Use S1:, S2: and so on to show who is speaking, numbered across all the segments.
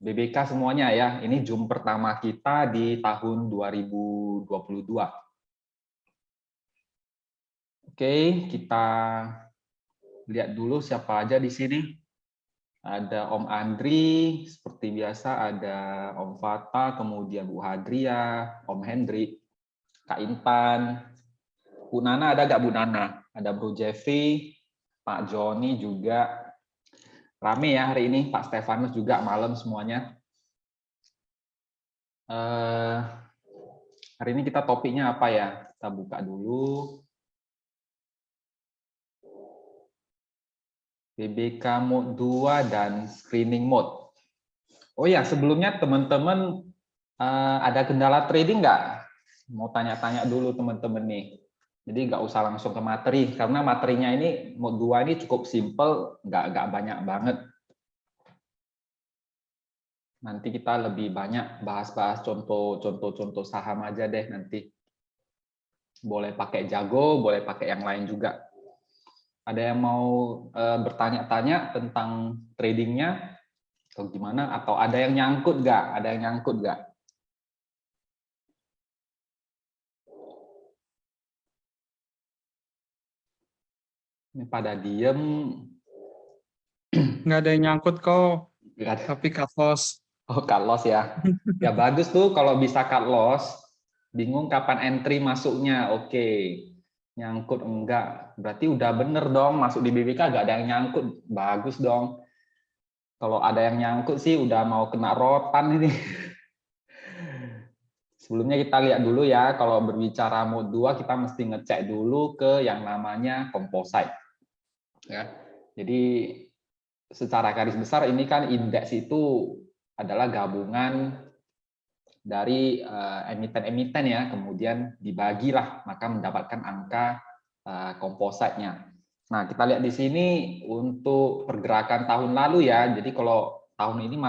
S1: BBK semuanya ya. Ini Zoom pertama kita di tahun 2022. Oke, kita lihat dulu siapa aja di sini. Ada Om Andri, seperti biasa ada Om Fata, kemudian Bu Hadria, Om Hendrik, Kak Intan, Bu Nana ada nggak Bu Nana? Ada Bro Jeffrey, Pak Joni juga. Rame ya hari ini, Pak Stefanus juga malam semuanya. Hari ini kita topiknya apa ya? Kita buka dulu. BBK Mode 2 dan Screening Mode. Oh ya, sebelumnya teman-teman ada kendala trading nggak? Mau tanya-tanya dulu teman-teman nih. Jadi nggak usah langsung ke materi, karena materinya ini Mode 2 ini cukup simple, nggak banyak banget. Nanti kita lebih banyak bahas-bahas contoh saham aja deh nanti. Boleh pakai Jago, boleh pakai yang lain juga. Ada yang mau bertanya-tanya tentang tradingnya atau gimana? Atau ada yang nyangkut nggak? Ada yang nyangkut nggak? Ini pada diem.
S2: Nggak ada yang nyangkut kok,
S1: Nggak ada.
S2: tapi cut loss.
S1: Oh, cut loss ya. Ya bagus tuh kalau bisa cut loss. Bingung kapan entry masuknya. Oke. Nyangkut enggak. Berarti udah bener dong masuk di BBK nggak ada yang nyangkut. Bagus dong. Kalau ada yang nyangkut sih udah mau kena rotan ini. Sebelumnya kita lihat dulu ya, kalau berbicara mode 2 kita mesti ngecek dulu ke yang namanya composite. Ya. Jadi secara garis besar ini kan indeks itu adalah gabungan dari emiten-emiten ya, kemudian dibagilah maka mendapatkan angka composite-nya. Nah, kita lihat di sini untuk pergerakan tahun lalu ya. Jadi kalau tahun ini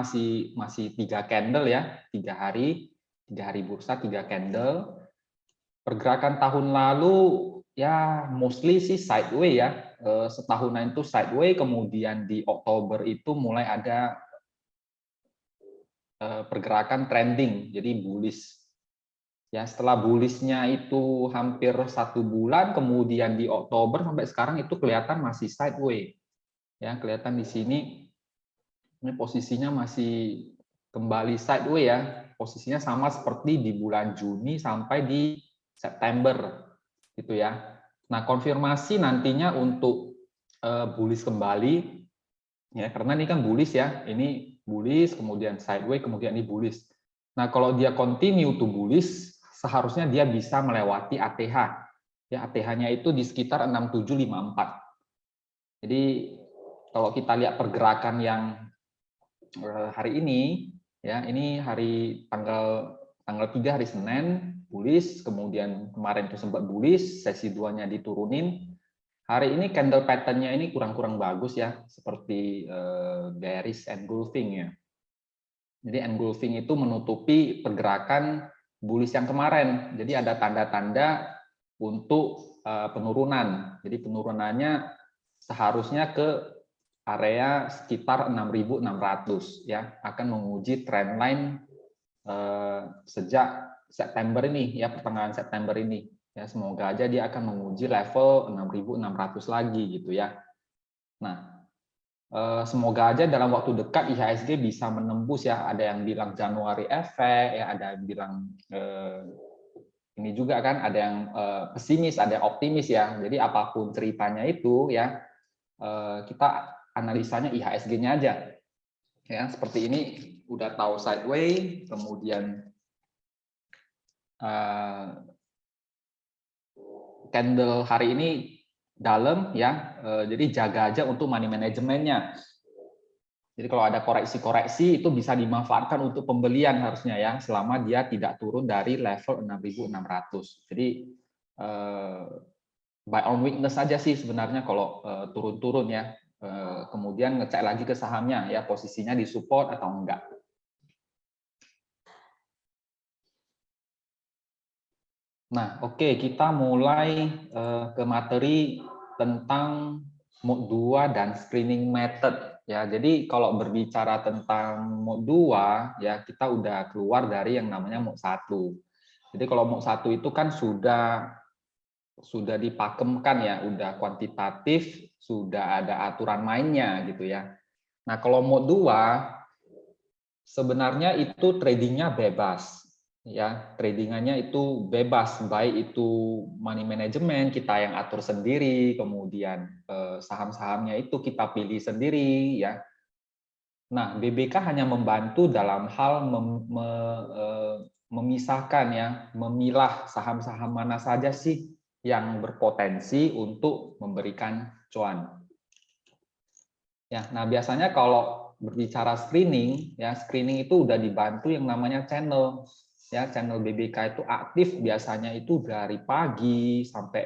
S1: masih 3 candle ya, 3 hari bursa 3 candle. Pergerakan tahun lalu ya mostly sih sideways ya. Setahunan itu sideways, kemudian di Oktober itu mulai ada pergerakan trending, jadi bullish. Ya, setelah bullishnya itu hampir 1 bulan, kemudian di Oktober sampai sekarang itu kelihatan masih sideways. Ya, kelihatan di sini ini posisinya masih kembali sideways ya. Posisinya sama seperti di bulan Juni sampai di September gitu ya. Nah, konfirmasi nantinya untuk bullish kembali ya, karena ini kan bullish ya. Ini bullish, kemudian sideways, kemudian ini bullish. Nah, kalau dia continue to bullish, seharusnya dia bisa melewati ATH. Ya, ATH-nya itu di sekitar 6754. Jadi kalau kita lihat pergerakan yang hari ini, ya ini hari tanggal 3 hari Senin bullish, kemudian kemarin itu sempat bullish, sesi 2-nya diturunin. Hari ini candle pattern-nya ini kurang-kurang bagus ya, seperti bearish engulfing ya. Jadi engulfing itu menutupi pergerakan bullish yang kemarin. Jadi ada tanda-tanda untuk penurunan. Jadi penurunannya seharusnya ke area sekitar 6.600 ya, akan menguji trendline sejak September ini ya, pertengahan September ini ya, semoga aja dia akan menguji level 6.600 lagi gitu ya. Nah, semoga aja dalam waktu dekat IHSG bisa menembus ya, ada yang bilang Januari efek ya, ada yang bilang ini juga kan, ada yang pesimis, ada yang optimis ya. Jadi apapun ceritanya itu ya, kita analisanya IHSG-nya aja. Ya, seperti ini udah tahu sideways, kemudian candle hari ini dalam ya, jadi jaga aja untuk money manajemennya. Jadi kalau ada koreksi-koreksi itu bisa dimanfaatkan untuk pembelian harusnya ya, selama dia tidak turun dari level 6.600. Jadi buy on weakness saja sih sebenarnya kalau turun-turun ya. Kemudian ngecek lagi ke sahamnya ya, posisinya di support atau enggak. Nah, oke, kita mulai ke materi tentang mode 2 dan screening method Ya, jadi kalau berbicara tentang mode 2 ya kita udah keluar dari yang namanya mode 1. Jadi kalau mode 1 itu kan sudah dipakemkan ya, udah kuantitatif, sudah ada aturan mainnya gitu ya. Nah, kalau mode 2 sebenarnya itu tradingnya bebas ya, tradingannya itu bebas, baik itu money management kita yang atur sendiri, kemudian saham-sahamnya itu kita pilih sendiri ya. Nah, BBK hanya membantu dalam hal memisahkan ya, memilah saham-saham mana saja sih yang berpotensi untuk memberikan cuan. Ya, nah biasanya kalau berbicara screening, ya screening itu udah dibantu yang namanya channel. Ya, channel BBK itu aktif biasanya itu dari pagi sampai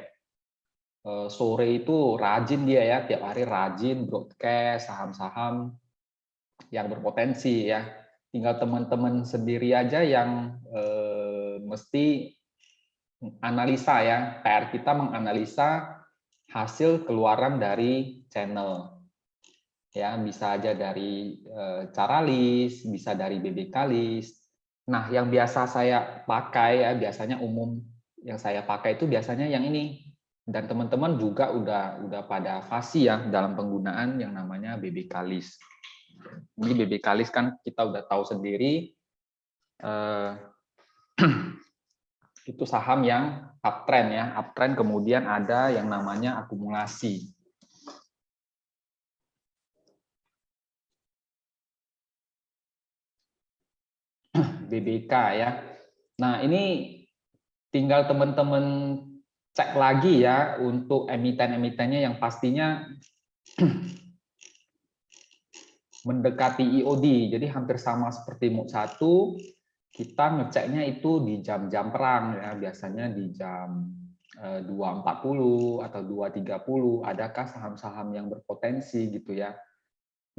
S1: sore itu rajin dia ya, tiap hari rajin broadcast saham-saham yang berpotensi ya. Tinggal teman-teman sendiri aja yang mesti analisa ya. PR kita menganalisa hasil keluaran dari channel. Ya, bisa aja dari cara list, bisa dari BBK list. Nah, yang biasa saya pakai ya, biasanya umum yang saya pakai itu biasanya yang ini. Dan teman-teman juga udah pada fasih ya dalam penggunaan yang namanya BBK list. Ini BBK list kan kita udah tahu sendiri itu saham yang uptrend ya, uptrend kemudian ada yang namanya akumulasi. BBK ya. Nah, ini tinggal teman-teman cek lagi ya untuk emiten-emitennya yang pastinya mendekati EOD. Jadi hampir sama seperti mode 1, kita ngeceknya itu di jam-jam perang ya, biasanya di jam 2.40 atau 2.30 adakah saham-saham yang berpotensi gitu ya.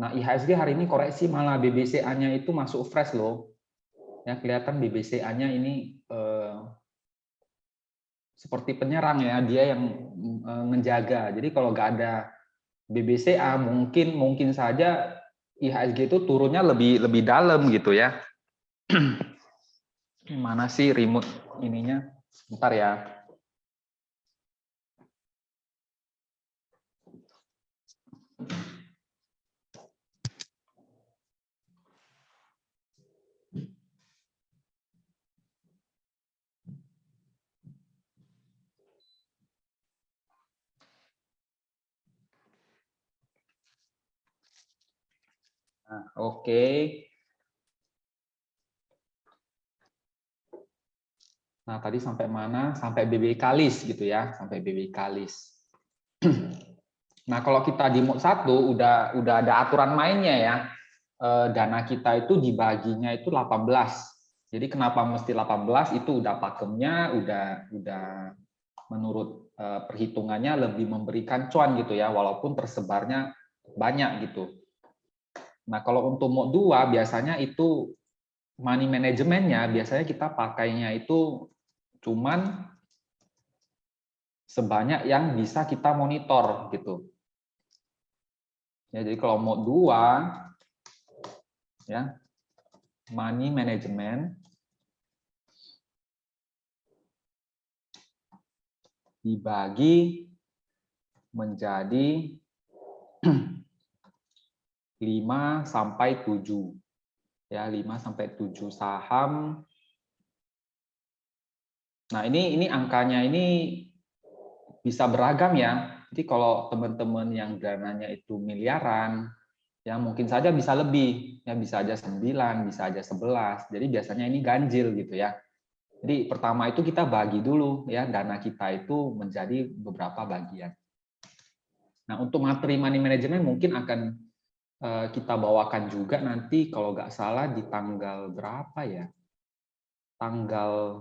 S1: Nah, IHSG hari ini koreksi malah BBCA-nya itu masuk fresh loh. Ya, kelihatan BBCA-nya ini seperti penyerang ya, dia yang menjaga. Jadi kalau nggak ada BBCA mungkin saja IHSG itu turunnya lebih dalam gitu ya. Mana sih remote ininya? Sebentar ya. Nah, oke. Nah, tadi sampai mana? Sampai BB Kalis gitu ya, sampai BB Kalis. Nah, kalau kita di mode 1 udah ada aturan mainnya ya. Dana kita itu dibaginya itu 18. Jadi kenapa mesti 18? Itu udah pakemnya, udah menurut perhitungannya lebih memberikan cuan gitu ya, walaupun tersebarnya banyak gitu. Nah, kalau untuk mode 2 biasanya itu money manajemennya biasanya kita pakainya itu cuman sebanyak yang bisa kita monitor gitu. Ya, jadi kalau mode 2 ya, money management dibagi menjadi 5 sampai 7. Ya, 5 sampai 7 saham. Nah, ini angkanya ini bisa beragam ya. Jadi kalau teman-teman yang dananya itu miliaran, ya mungkin saja bisa lebih, ya bisa aja 9, bisa aja 11. Jadi biasanya ini ganjil gitu ya. Jadi pertama itu kita bagi dulu ya dana kita itu menjadi beberapa bagian. Nah, untuk materi money management mungkin akan kita bawakan juga nanti kalau nggak salah di tanggal berapa ya? Tanggal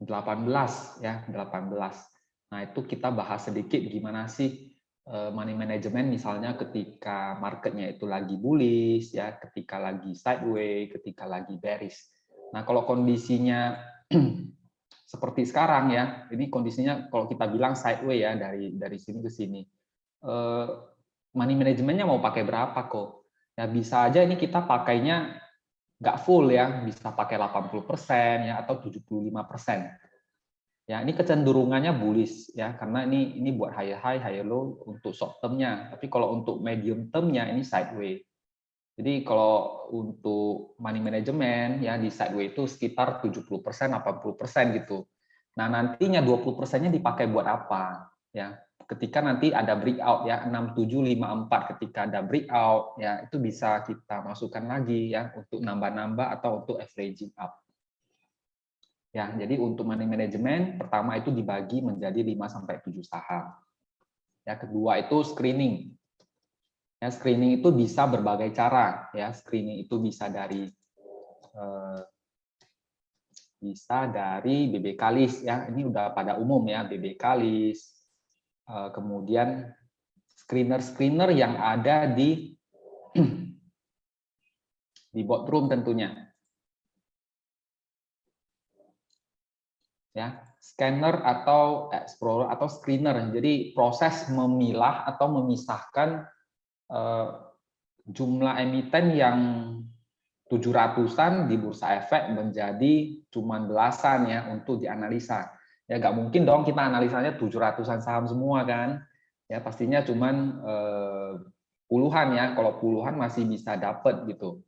S1: 18 ya, 18. Nah, itu kita bahas sedikit gimana sih money management misalnya ketika marketnya itu lagi bullish ya, ketika lagi sideways, ketika lagi bearish. Nah, kalau kondisinya seperti sekarang ya, ini kondisinya kalau kita bilang sideways ya dari sini ke sini. money manajemennya mau pakai berapa kok. Ya bisa aja ini kita pakainya nggak full ya, bisa pakai 80% ya atau 75%. Ya, ini kecenderungannya bullish ya, karena ini buat high high, high low untuk short term-nya. Tapi kalau untuk medium term-nya ini sideways. Jadi kalau untuk money management ya di sideways itu sekitar 70%, 80% gitu. Nah, nantinya 20%-nya dipakai buat apa? Ya, ketika nanti ada breakout ya 6754, ketika ada breakout ya itu bisa kita masukkan lagi ya untuk nambah-nambah atau untuk averaging up. Ya, jadi untuk money management pertama itu dibagi menjadi 5 sampai 7 saham. Ya, kedua itu screening. Ya, screening itu bisa berbagai cara ya. Screening itu bisa dari BBK list ya. Ini udah pada umum ya, BBK list. Kemudian screener-screener yang ada di boardroom tentunya. Ya, scanner atau explorer atau screener. Jadi proses memilah atau memisahkan jumlah emiten yang 700-an di bursa efek menjadi cuma belasan ya untuk dianalisa. Ya nggak mungkin dong kita analisanya 700-an saham semua kan. Ya pastinya cuman puluhan ya. Kalau puluhan masih bisa dapat gitu.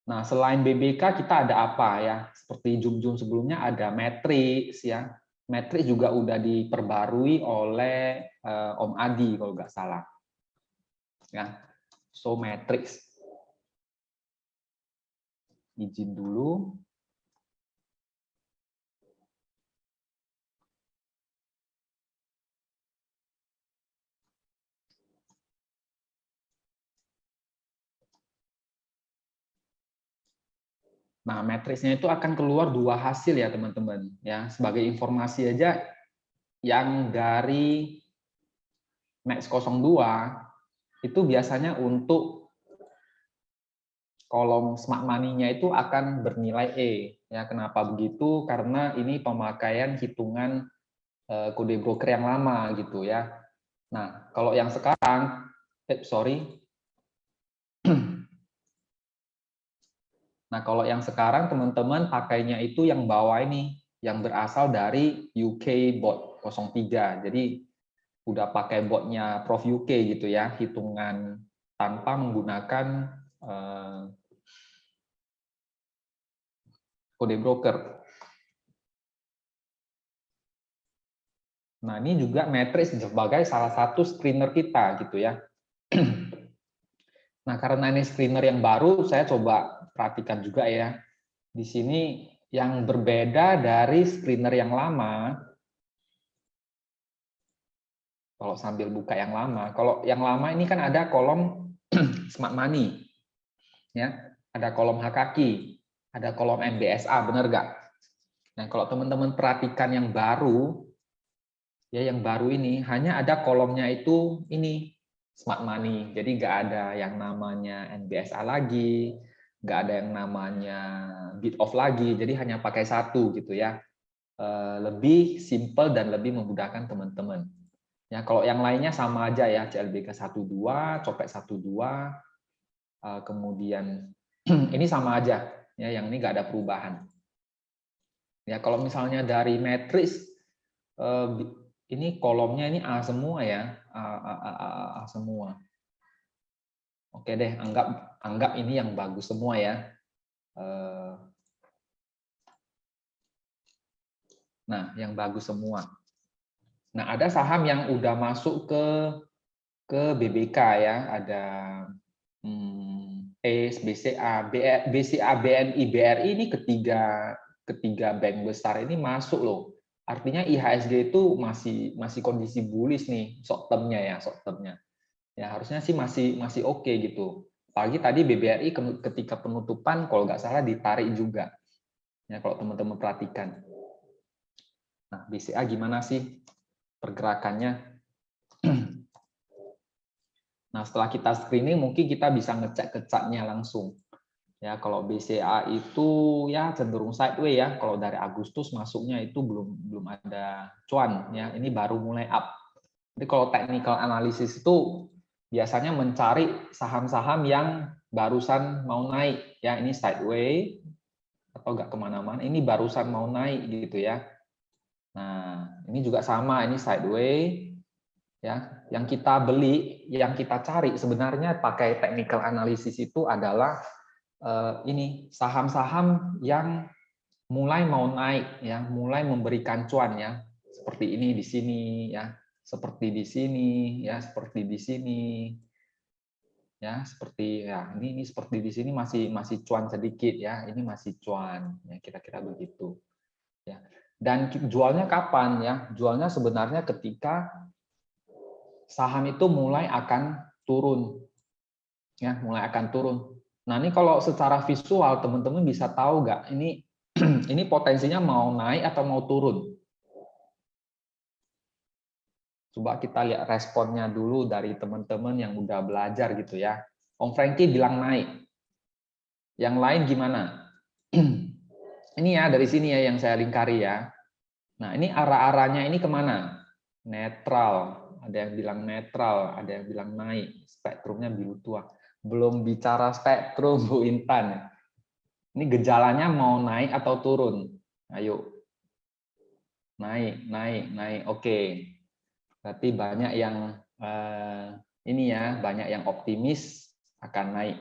S1: Nah, selain BBK kita ada apa ya? Seperti Jum-Jum sebelumnya ada Matrix ya. Matrix juga udah diperbarui oleh Om Adi kalau nggak salah. Ya. So Matrix. Izin dulu. Nah, matriksnya itu akan keluar dua hasil ya, teman-teman. Ya, sebagai informasi aja, yang dari Max 02 itu biasanya untuk kolom smart money-nya itu akan bernilai E. Ya, kenapa begitu? Karena ini pemakaian hitungan kode broker yang lama gitu ya. Nah, kalau yang sekarang, Nah, kalau yang sekarang teman-teman pakainya itu yang bawah ini, yang berasal dari UK Bot 03. Jadi udah pakai botnya Prof UK gitu ya, hitungan tanpa menggunakan kode broker. Nah, ini juga Matrix sebagai salah satu screener kita gitu ya. Nah, karena ini screener yang baru, saya coba perhatikan juga ya. Di sini yang berbeda dari screener yang lama, kalau sambil buka yang lama, kalau yang lama ini kan ada kolom smart money, ya, ada kolom HKQ, ada kolom NBSA, benar nggak? Nah, kalau teman-teman perhatikan yang baru, ya yang baru ini hanya ada kolomnya itu ini smart money, jadi nggak ada yang namanya NBSA lagi, nggak ada yang namanya bid off lagi, jadi hanya pakai satu gitu ya. Lebih simple dan lebih memudahkan teman-teman. Ya, kalau yang lainnya sama aja ya, CLBK 12, Copet 12, kemudian ini sama aja, ya, yang ini nggak ada perubahan. Ya, kalau misalnya dari matriks, ini kolomnya ini A semua ya, A semua. Oke deh, anggap ini yang bagus semua ya. Nah, yang bagus semua. Nah, ada saham yang udah masuk ke BBK ya, ada ACE, BCA, BNI, BRI ini ketiga bank besar ini masuk loh. Artinya IHSG itu masih kondisi bullish nih, short term-nya ya, short term-nya. Ya harusnya sih masih oke gitu. Apalagi tadi BBRI ketika penutupan kalau nggak salah ditarik juga. Ya kalau teman-teman perhatikan. Nah, BCA gimana sih pergerakannya? Nah, setelah kita screening mungkin kita bisa ngecek ke chart-nya langsung. Ya, kalau BCA itu ya cenderung sideways ya. Kalau dari Agustus masuknya itu belum ada cuan ya. Ini baru mulai up. Jadi kalau technical analysis itu biasanya mencari saham-saham yang barusan mau naik, ya ini sideways atau nggak kemana-mana, ini barusan mau naik gitu ya. Nah ini juga sama, ini sideways, ya. Yang kita beli, yang kita cari sebenarnya pakai technical analysis itu adalah ini saham-saham yang mulai mau naik, ya, mulai memberikan cuan ya, seperti ini di sini ya. Seperti di sini ya, seperti di sini ya, seperti ya ini seperti di sini masih cuan sedikit ya, ini masih cuan ya, kira-kira begitu ya. Dan jualnya kapan ya? Jualnya sebenarnya ketika saham itu mulai akan turun ya, mulai akan turun. Nah ini kalau secara visual teman-teman bisa tahu nggak ini ini potensinya mau naik atau mau turun? Coba kita lihat responnya dulu dari teman-teman yang udah belajar gitu ya. Om Frankie bilang naik. Yang lain gimana? Ini ya dari sini ya yang saya lingkari ya. Nah ini arah-arahnya ini kemana? Netral. Ada yang bilang netral, ada yang bilang naik. Spektrumnya biru tua. Belum bicara spektrum Bu Intan. Ini gejalanya mau naik atau turun? Ayo. Naik, naik, naik. Oke. Berarti banyak yang ini ya, banyak yang optimis akan naik.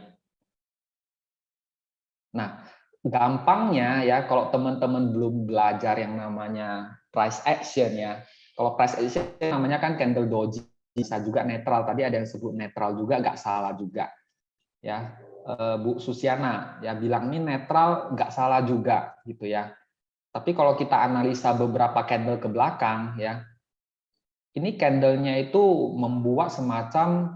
S1: Nah, gampangnya ya kalau teman-teman belum belajar yang namanya price action ya. Kalau price action namanya kan candle doji, bisa juga netral. Tadi ada yang sebut netral juga, nggak salah juga. Ya, Bu Susiana ya bilang ini netral, nggak salah juga gitu ya. Tapi kalau kita analisa beberapa candle ke belakang ya, ini candle-nya itu membuat semacam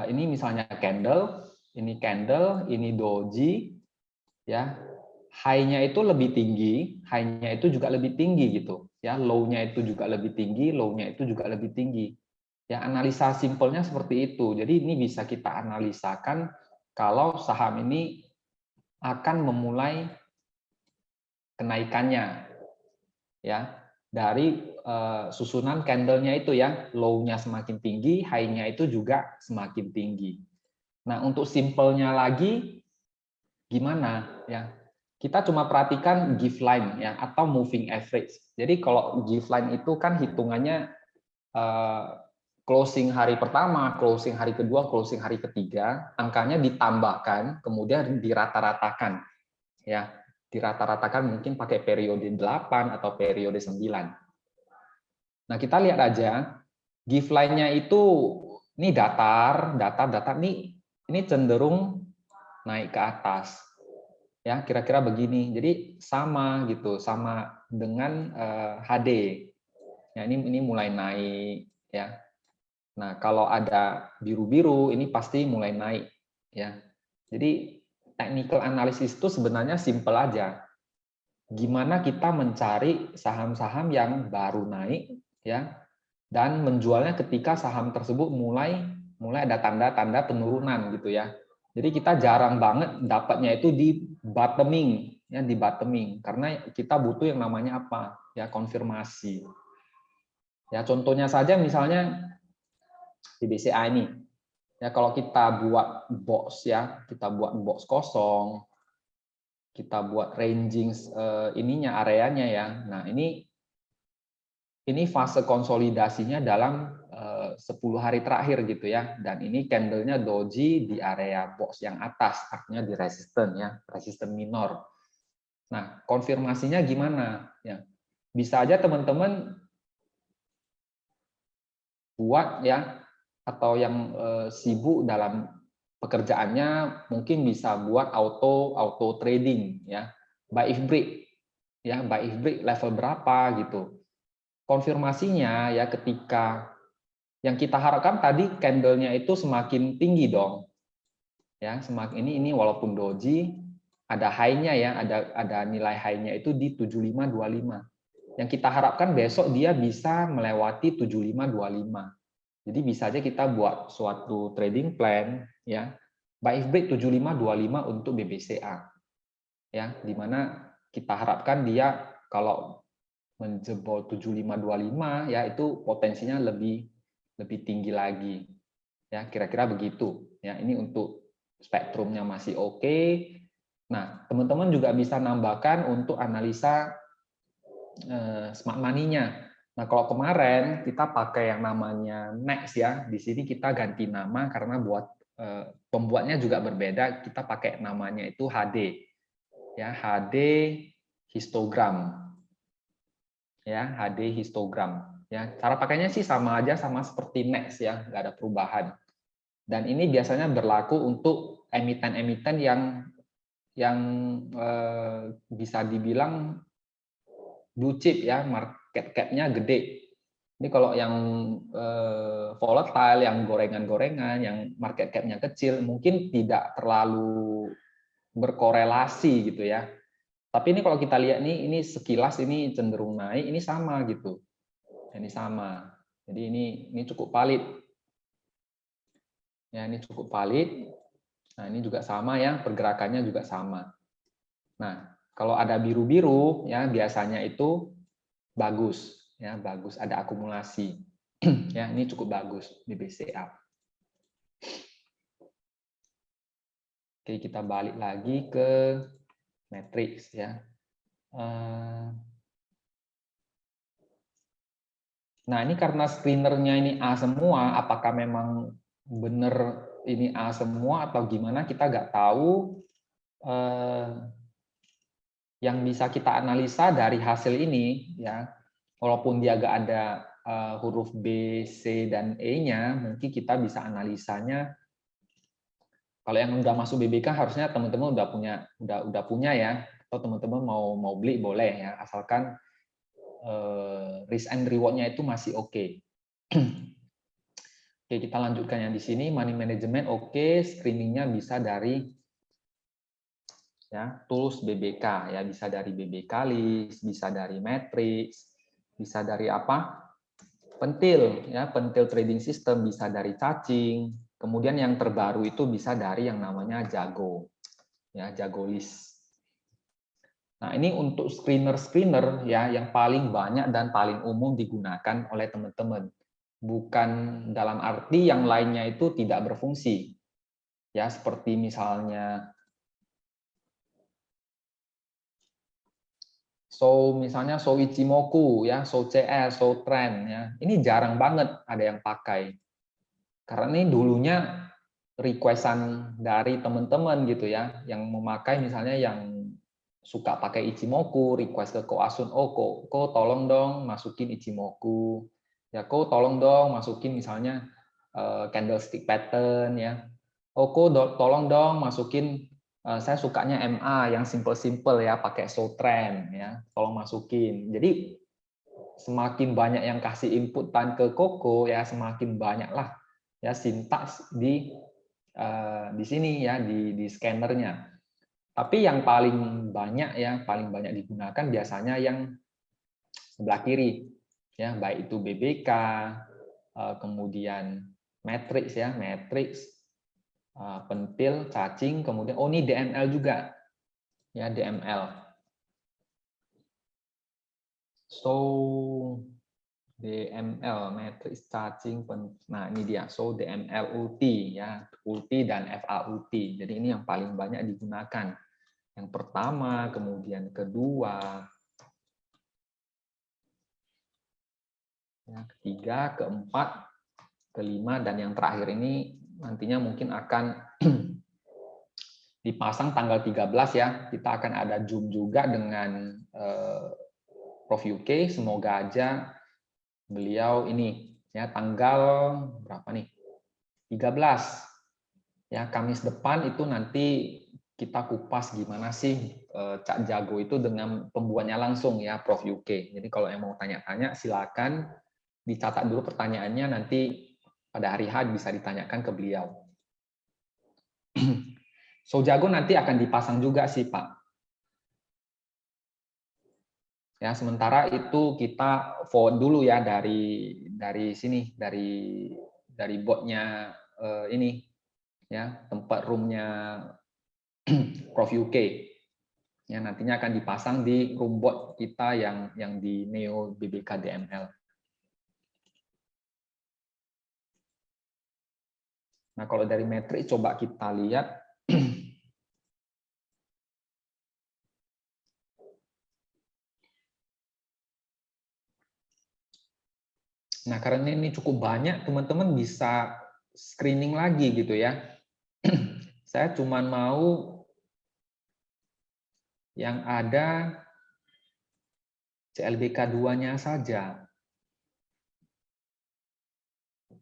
S1: ini misalnya candle, ini doji, ya. High-nya itu lebih tinggi, high-nya itu juga lebih tinggi gitu, ya. Low-nya itu juga lebih tinggi, low-nya itu juga lebih tinggi. Ya, analisa simpelnya seperti itu. Jadi ini bisa kita analisakan kalau saham ini akan memulai kenaikannya, ya. Dari susunan candle-nya itu ya, low-nya semakin tinggi, high-nya itu juga semakin tinggi. Nah, untuk simpelnya lagi gimana ya? Kita cuma perhatikan give line ya atau moving average. Jadi kalau give line itu kan hitungannya closing hari pertama, closing hari kedua, closing hari ketiga, angkanya ditambahkan, kemudian dirata-ratakan ya. Dirata-ratakan mungkin pakai periode 8 atau periode 9. Nah, kita lihat aja give line-nya itu ini datar nih ini cenderung naik ke atas. Ya, kira-kira begini. Jadi sama gitu, sama dengan HD. Ya, ini mulai naik ya. Nah, kalau ada biru-biru ini pasti mulai naik ya. Jadi technical analysis itu sebenarnya simple aja. Gimana kita mencari saham-saham yang baru naik ya dan menjualnya ketika saham tersebut mulai ada tanda-tanda penurunan gitu ya. Jadi kita jarang banget dapatnya itu di bottoming ya, di bottoming karena kita butuh yang namanya apa? Ya konfirmasi. Ya contohnya saja misalnya di BCA ini. Ya kalau kita buat box ya, kita buat box kosong, kita buat ranging ininya areanya ya. Nah, ini fase konsolidasinya dalam 10 hari terakhir gitu ya. Dan ini candle-nya doji di area box yang atas, artinya di resisten ya, resisten minor. Nah, konfirmasinya gimana ya? Bisa aja teman-teman buat ya atau yang sibuk dalam pekerjaannya mungkin bisa buat auto trading ya. Buy if break ya, buy if break level berapa gitu. Konfirmasinya ya ketika yang kita harapkan tadi candle-nya itu semakin tinggi dong. Ya, semakin ini walaupun doji ada high-nya ya, ada nilai high-nya itu di 7525. Yang kita harapkan besok dia bisa melewati 7525. Jadi bisa aja kita buat suatu trading plan ya. Buy if break 7525 untuk BBCA. Ya, di mana kita harapkan dia kalau menjebol 7525 ya itu potensinya lebih lebih tinggi lagi. Ya, kira-kira begitu. Ya, ini untuk spektrumnya masih oke. Nah, teman-teman juga bisa nambahkan untuk analisa smart money-nya. Nah, kalau kemarin kita pakai yang namanya Next ya. Di sini kita ganti nama karena buat pembuatnya juga berbeda. Kita pakai namanya itu HD. Ya, HD histogram. Ya, HD histogram. Ya, cara pakainya sih sama aja, sama seperti Next ya, nggak ada perubahan. Dan ini biasanya berlaku untuk emiten-emiten yang bisa dibilang blue chip ya, market cap-nya gede. Ini kalau yang volatile, yang gorengan-gorengan, yang market cap-nya kecil, mungkin tidak terlalu berkorelasi gitu ya. Tapi ini kalau kita lihat nih, ini sekilas ini cenderung naik, ini sama gitu. Ini sama. Jadi ini cukup valid. Ya, ini cukup valid. Nah, ini juga sama ya, pergerakannya juga sama. Nah, kalau ada biru-biru ya biasanya itu bagus ya, bagus ada akumulasi. Ya, ini cukup bagus di BCA. Oke, kita balik lagi ke matrix ya. Nah, ini karena screenernya ini A semua, apakah memang benar ini A semua atau gimana kita nggak tahu. Yang bisa kita analisa dari hasil ini, ya, walaupun dia nggak ada huruf B, C, dan E-nya, mungkin kita bisa analisanya. Kalau yang udah masuk BBK harusnya teman-teman udah punya ya, atau teman-teman mau beli boleh ya, asalkan risk and reward-nya itu masih oke. Oke, kita lanjutkan yang di sini, money management oke, screening-nya bisa dari ya tools BBK ya, bisa dari BBK list, bisa dari matrix, bisa dari apa? Pentil ya, pentil trading system, bisa dari cacing. Kemudian yang terbaru itu bisa dari yang namanya Jago. Ya, Jago list. Nah, ini untuk screener-screener ya yang paling banyak dan paling umum digunakan oleh teman-teman. Bukan dalam arti yang lainnya itu tidak berfungsi. Ya, seperti misalnya misalnya Ichimoku ya, CS, Trend ya. Ini jarang banget ada yang pakai. Karena ini dulunya requestan dari teman-teman gitu ya, yang memakai misalnya yang suka pakai Ichimoku, request ke Koasun, oh Ko tolong dong masukin Ichimoku. Ya, Ko tolong dong masukin misalnya candlestick pattern ya. Oh, Ko tolong dong masukin saya sukanya MA yang simple-simple ya, pakai trend ya, tolong masukin. Jadi semakin banyak yang kasih inputan ke Koko ya, semakin banyaklah ya sintaks di sini ya di scannernya. Tapi yang paling banyak ya, paling banyak digunakan biasanya yang sebelah kiri ya, baik itu BBK, kemudian matrix ya, matrix, pentil, cacing, kemudian oh ini DML juga ya, DML. DML matrix cacing, nah ini dia, DML ulti ya, ulti dan FAUT. Jadi ini yang paling banyak digunakan. Yang pertama, kemudian kedua, ketiga, keempat, kelima, dan yang terakhir ini nantinya mungkin akan dipasang tanggal 13 ya. Kita akan ada Zoom juga dengan Prof UK. Semoga aja beliau ini ya tanggal berapa nih? 13 ya, Kamis depan itu nanti kita kupas gimana sih Cak Jago itu dengan pembuatnya langsung ya, Prof UK. Jadi kalau yang mau tanya-tanya silakan dicatat dulu pertanyaannya, nanti pada hari H bisa ditanyakan ke beliau. Jago nanti akan dipasang juga sih Pak. Ya, sementara itu kita forward dulu ya dari sini, dari botnya ini ya, tempat roomnya Prof UK. Ya, nantinya akan dipasang di room bot kita yang di Neo BBK DML. Nah, kalau dari metrik coba kita lihat. Nah, karena ini cukup banyak, teman-teman bisa screening lagi gitu ya. Saya cuma mau yang ada CLBK 2-nya saja.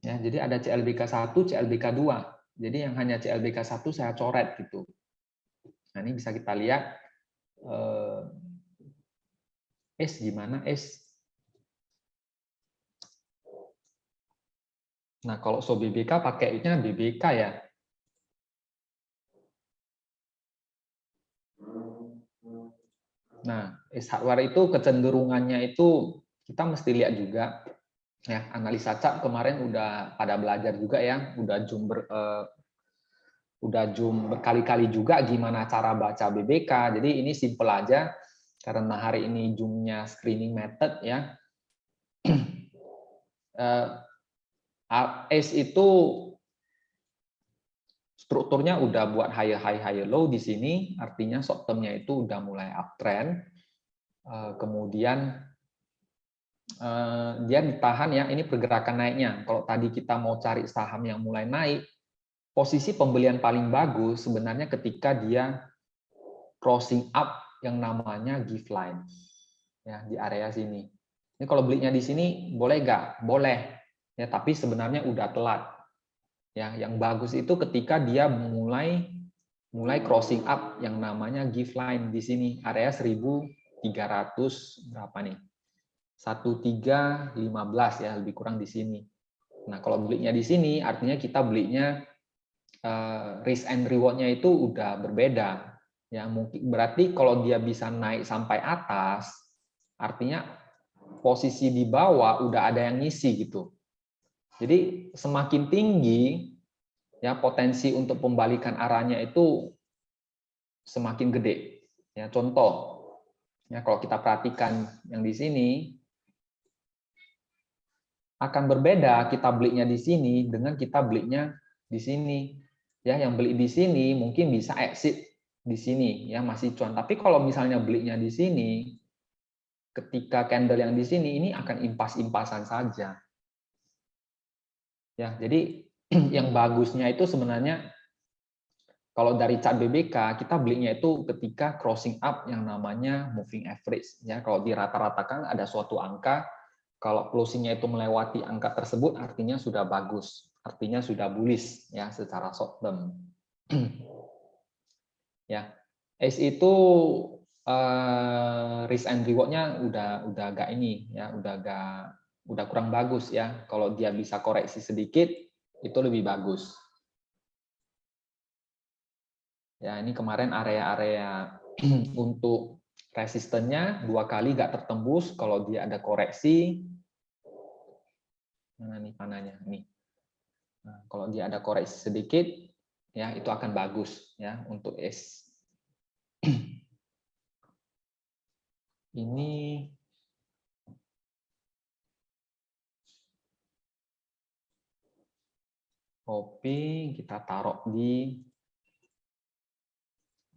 S1: Ya, jadi ada CLBK 1, CLBK 2. Jadi yang hanya CLBK 1 saya coret gitu. Nah, ini bisa kita lihat S gimana S. Nah, kalau so BBK pakainya BBK ya. Nah, S hardware itu kecenderungannya itu kita mesti lihat juga. Ya, analisa chart kemarin udah pada belajar juga ya, udah zoom berkali-kali juga gimana cara baca BBK. Jadi ini simple aja karena hari ini zoomnya screening method ya. S itu strukturnya udah buat higher low di sini, artinya short term-nya itu udah mulai uptrend. Kemudian dia ditahan ya, ini pergerakan naiknya. Kalau tadi kita mau cari saham yang mulai naik, posisi pembelian paling bagus sebenarnya ketika dia crossing up yang namanya give line ya di area sini. Ini kalau belinya di sini boleh nggak? Boleh ya, tapi sebenarnya udah telat. Ya, yang bagus itu ketika dia mulai crossing up yang namanya give line di sini area 1300 berapa nih? 1315 ya, lebih kurang di sini. Nah, kalau belinya di sini artinya kita belinya risk and reward-nya itu udah berbeda. Ya, mungkin berarti kalau dia bisa naik sampai atas, artinya posisi di bawah udah ada yang ngisi gitu. Jadi semakin tinggi ya potensi untuk pembalikan arahnya itu semakin gede. Ya, contoh ya kalau kita perhatikan yang di sini akan berbeda kita belinya di sini dengan kita belinya di sini. Ya, yang beli di sini mungkin bisa exit di sini ya masih cuan. Tapi kalau misalnya belinya di sini ketika candle yang di sini ini akan impas-impasan saja. Ya, jadi yang bagusnya itu sebenarnya kalau dari chart BBK kita belinya itu ketika crossing up yang namanya moving average ya. Kalau dirata-ratakan ada suatu angka, kalau closing-nya itu melewati angka tersebut artinya sudah bagus, artinya sudah bullish ya secara short term. Ya. S itu risk and reward-nya udah agak ini ya, udah kurang bagus ya. Kalau dia bisa koreksi sedikit itu lebih bagus. Ya, ini kemarin area-area untuk resistennya 2 kali nggak tertembus. Kalau dia ada koreksi, mana nih panahnya nih. Nah, kalau dia ada koreksi sedikit, ya itu akan bagus ya untuk S. Ini kopi kita taruh di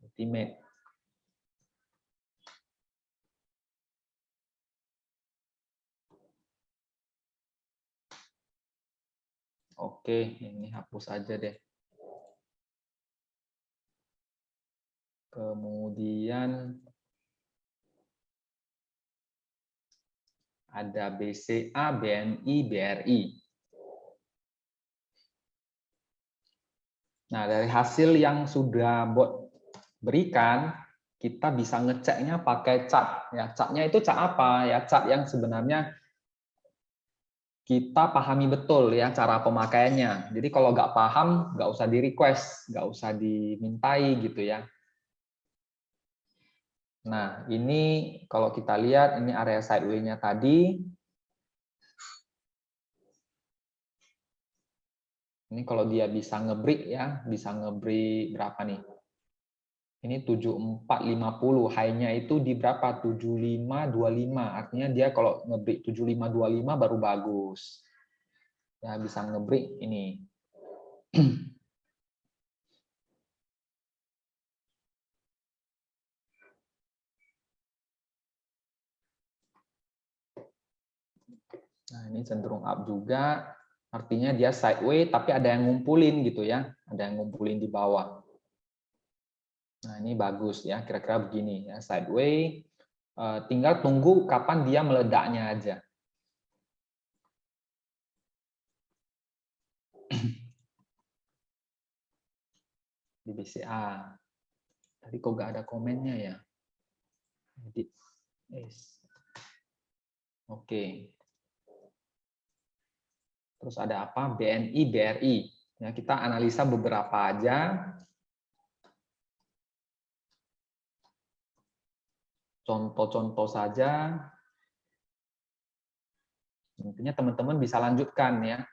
S1: ultimate. Oke, ini hapus aja deh. Kemudian ada BCA, BNI, BRI. Nah, dari hasil yang sudah bot berikan, kita bisa ngeceknya pakai chart. Ya, chartnya itu chart apa? Ya, chart yang sebenarnya kita pahami betul ya cara pemakaiannya. Jadi kalau nggak paham, nggak usah di request, nggak usah dimintai gitu ya. Nah, ini kalau kita lihat ini area sideway-nya tadi. Ini kalau dia bisa nge-break ya, bisa nge-break berapa nih? Ini 7450, high-nya itu di berapa? 7525. Artinya dia kalau nge-break 7525 baru bagus. Ya bisa nge-break ini. Nah, ini cenderung up juga, artinya dia sideways tapi ada yang ngumpulin gitu ya, ada yang ngumpulin di bawah. Nah, ini bagus ya, kira-kira begini ya, sideways, tinggal tunggu kapan dia meledaknya aja. Di BCA. Tadi kok nggak ada komennya ya? Oke. Terus ada apa? BNI, BRI. Ya, kita analisa beberapa aja. Contoh-contoh saja. Intinya teman-teman bisa lanjutkan ya.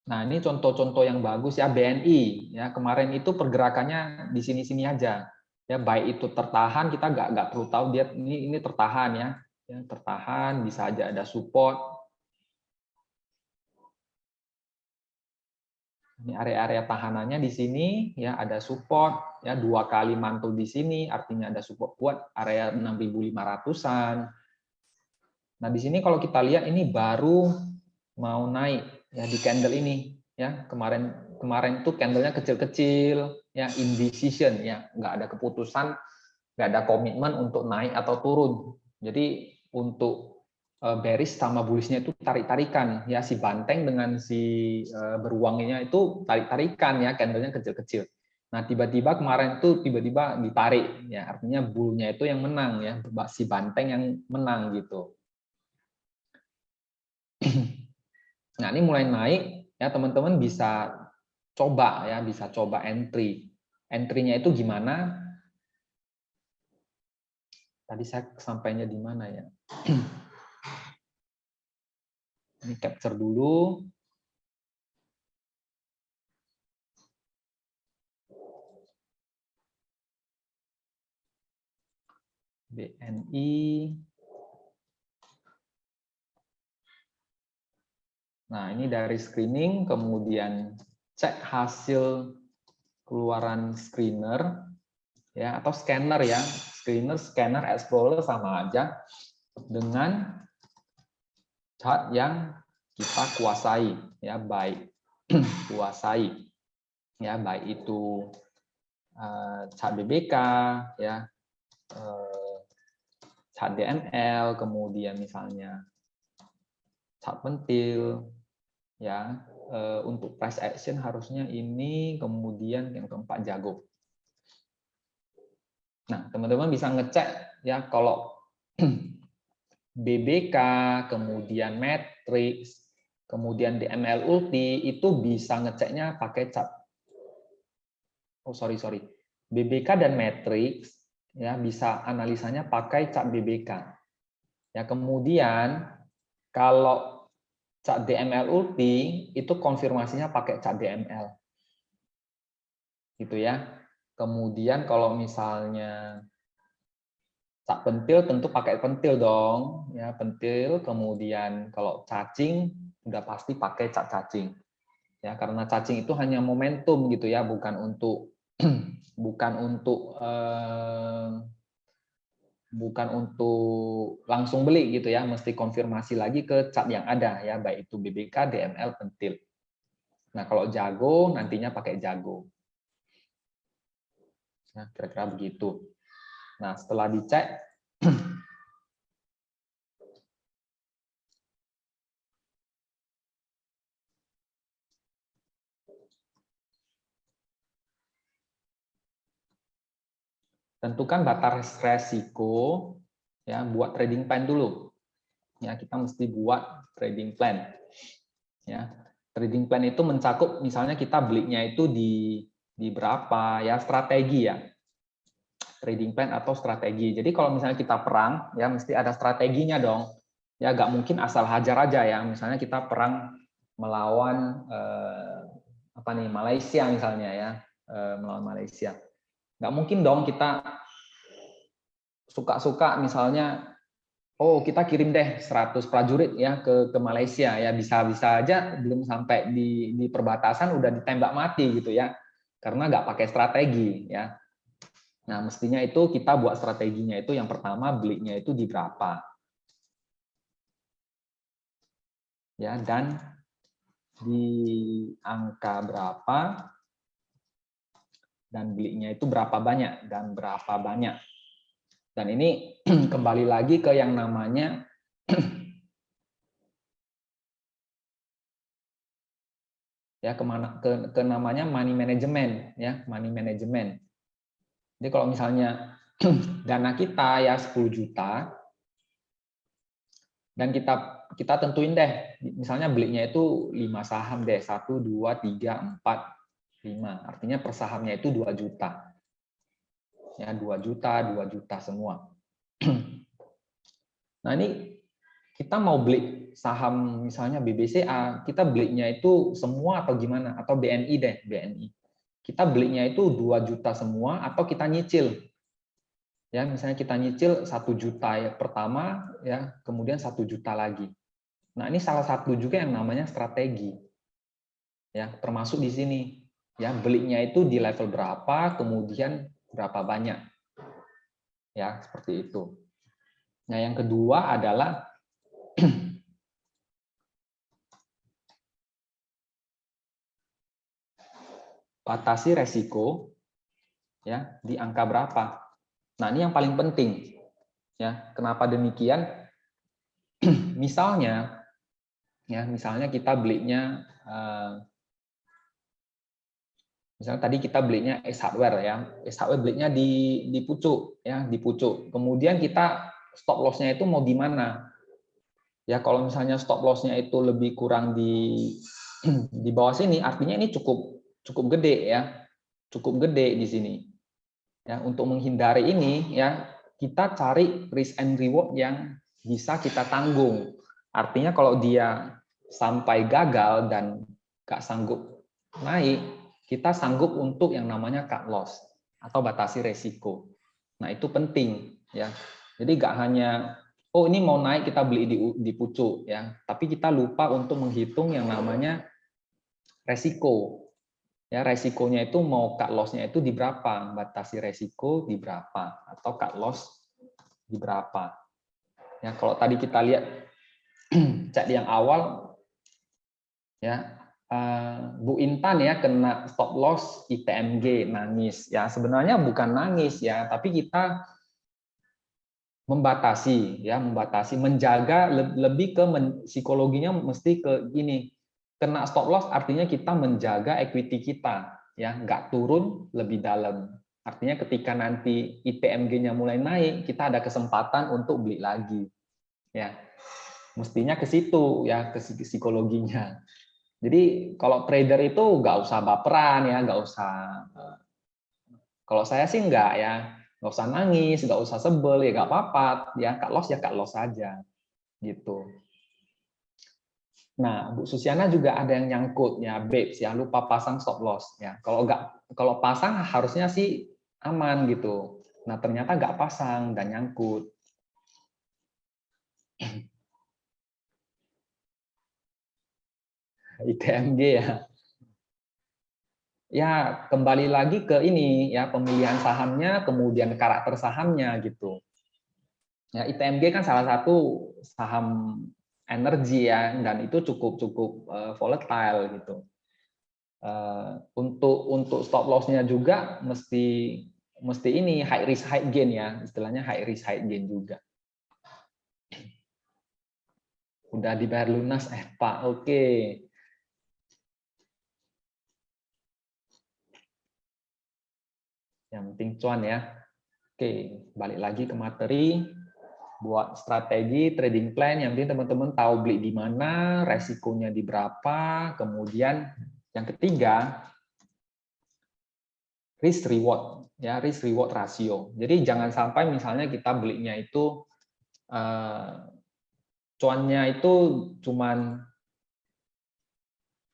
S1: Nah, ini contoh-contoh yang bagus ya, BNI. Ya, kemarin itu pergerakannya di sini-sini aja. Ya, baik itu tertahan, kita nggak perlu tahu dia ini tertahan ya. Ya, tertahan, bisa aja ada support. Ini area-area tahanannya di sini ya, ada support ya, 2 kali mantul di sini, artinya ada support kuat area 6.500-an. Nah, di sini kalau kita lihat ini baru mau naik ya di candle ini ya. Kemarin tuh candlenya kecil-kecil ya, indecision ya, nggak ada keputusan, nggak ada komitmen untuk naik atau turun. Jadi untuk bearish sama bullishnya itu tarik-tarikan ya, si banteng dengan si beruangnya itu tarik-tarikan ya, candlenya kecil-kecil. Nah, tiba-tiba kemarin tuh tiba-tiba ditarik ya, artinya bullnya itu yang menang ya, si banteng yang menang gitu. Nah, ini mulai naik ya, teman-teman bisa coba ya, bisa coba entry. Entry-nya itu gimana? Tadi saya sampainya di mana ya? Ini capture dulu. BNI. Nah, ini dari screening, kemudian cek hasil keluaran screener ya, atau scanner ya. Screener, scanner, explorer sama aja dengan chart yang kita kuasai ya, baik kuasai ya, baik itu chart BBK ya, chart DML, kemudian misalnya chart pentil ya, untuk price action harusnya ini, kemudian yang keempat jago. Nah, teman-teman bisa ngecek ya, kalau BBK, kemudian matrix, kemudian DML ulti itu bisa ngeceknya pakai chart. Oh, sorry. BBK dan matrix ya bisa analisanya pakai chart BBK. Ya, kemudian kalau chart DML ulti itu konfirmasinya pakai chart DML. Gitu ya. Kemudian kalau misalnya chart pentil tentu pakai pentil dong, ya pentil. Kemudian kalau cacing udah pasti pakai chart cacing. Ya, karena cacing itu hanya momentum gitu ya, bukan untuk bukan untuk langsung beli gitu ya, mesti konfirmasi lagi ke chart yang ada ya, baik itu BBK, DML, pentil. Nah, kalau jago nantinya pakai jago. Nah, kira-kira begitu. Nah, setelah dicek tentukan batas resiko ya, buat trading plan dulu. Ya, kita mesti buat trading plan. Ya, trading plan itu mencakup misalnya kita belinya itu di berapa ya, strategi ya. Trading plan atau strategi. Jadi kalau misalnya kita perang ya mesti ada strateginya dong. Ya nggak mungkin asal hajar aja ya. Misalnya kita perang melawan apa nih, Malaysia misalnya ya, melawan Malaysia. Nggak mungkin dong kita suka-suka misalnya oh kita kirim deh 100 prajurit ya ke Malaysia ya, bisa aja belum sampai di perbatasan udah ditembak mati gitu ya, karena nggak pakai strategi ya. Nah mestinya itu kita buat strateginya itu yang pertama belinya itu di berapa ya, dan di angka berapa, dan belinya itu berapa banyak dan berapa banyak. Dan ini kembali lagi ke yang namanya ya ke namanya money management ya, money management. Jadi kalau misalnya dana kita ya 10 juta dan kita tentuin deh misalnya belinya itu 5 saham deh, 1 2 3 4 5. Artinya per sahamnya itu 2 juta. Ya 2 juta semua. Nah, ini kita mau beli saham misalnya BBCA, kita belinya itu semua atau gimana? Atau BNI deh, BNI. Kita belinya itu 2 juta semua atau kita nyicil. Ya, misalnya kita nyicil 1 juta ya pertama ya, kemudian 1 juta lagi. Nah, ini salah satu juga yang namanya strategi. Ya, termasuk di sini. Ya, belinya itu di level berapa, kemudian berapa banyak. Ya, seperti itu. Nah, yang kedua adalah batasi resiko ya di angka berapa. Nah, ini yang paling penting. Ya, kenapa demikian? Misalnya kita belinya misalnya tadi kita belinya S hardware ya. S hardware belinya di pucuk ya, di pucuk. Kemudian kita stop loss-nya itu mau di mana? Ya, kalau misalnya stop loss-nya itu lebih kurang di bawah sini, artinya ini cukup gede ya. Cukup gede di sini. Ya, untuk menghindari ini ya kita cari risk and reward yang bisa kita tanggung. Artinya kalau dia sampai gagal dan nggak sanggup naik, kita sanggup untuk yang namanya cut loss atau batasi resiko. Nah itu penting ya. Jadi nggak hanya oh ini mau naik kita beli di pucuk ya, tapi kita lupa untuk menghitung yang namanya resiko. Ya, resikonya itu mau cut loss-nya itu di berapa, batasi resiko di berapa, atau cut loss di berapa. Ya, kalau tadi kita lihat cek yang awal, ya Bu Intan ya kena stop loss ITMG nangis. Ya sebenarnya bukan nangis ya, tapi kita membatasi, menjaga lebih ke psikologinya mesti ke ini. Kena stop loss artinya kita menjaga equity kita, ya nggak turun lebih dalam. Artinya ketika nanti ITMG-nya mulai naik, kita ada kesempatan untuk beli lagi. Ya, mestinya ke situ ya, ke psikologinya. Jadi kalau trader itu nggak usah baperan ya, nggak usah. Kalau saya sih nggak ya, nggak usah nangis, nggak usah sebel ya nggak apa-apa ya, cut loss saja gitu. Nah, Bu Susiana juga ada yang nyangkut ya, Babes ya, lupa pasang stop loss ya. Kalau pasang harusnya sih aman gitu. Nah, ternyata nggak pasang dan nyangkut. ITMG ya. Ya, kembali lagi ke ini ya, pemilihan sahamnya, kemudian karakter sahamnya gitu. Ya, ITMG kan salah satu saham energi ya, dan itu cukup volatile gitu. Untuk stop loss-nya juga mesti ini high risk high gain ya, istilahnya high risk high gain juga. Udah dibayar lunas Pak, oke. Yang penting cuan ya. Oke, balik lagi ke materi. Buat strategi trading plan, yang penting teman-teman tahu beli di mana, resikonya di berapa, kemudian yang ketiga risk reward ya, risk reward rasio. Jadi jangan sampai misalnya kita belinya itu cuannya itu cuman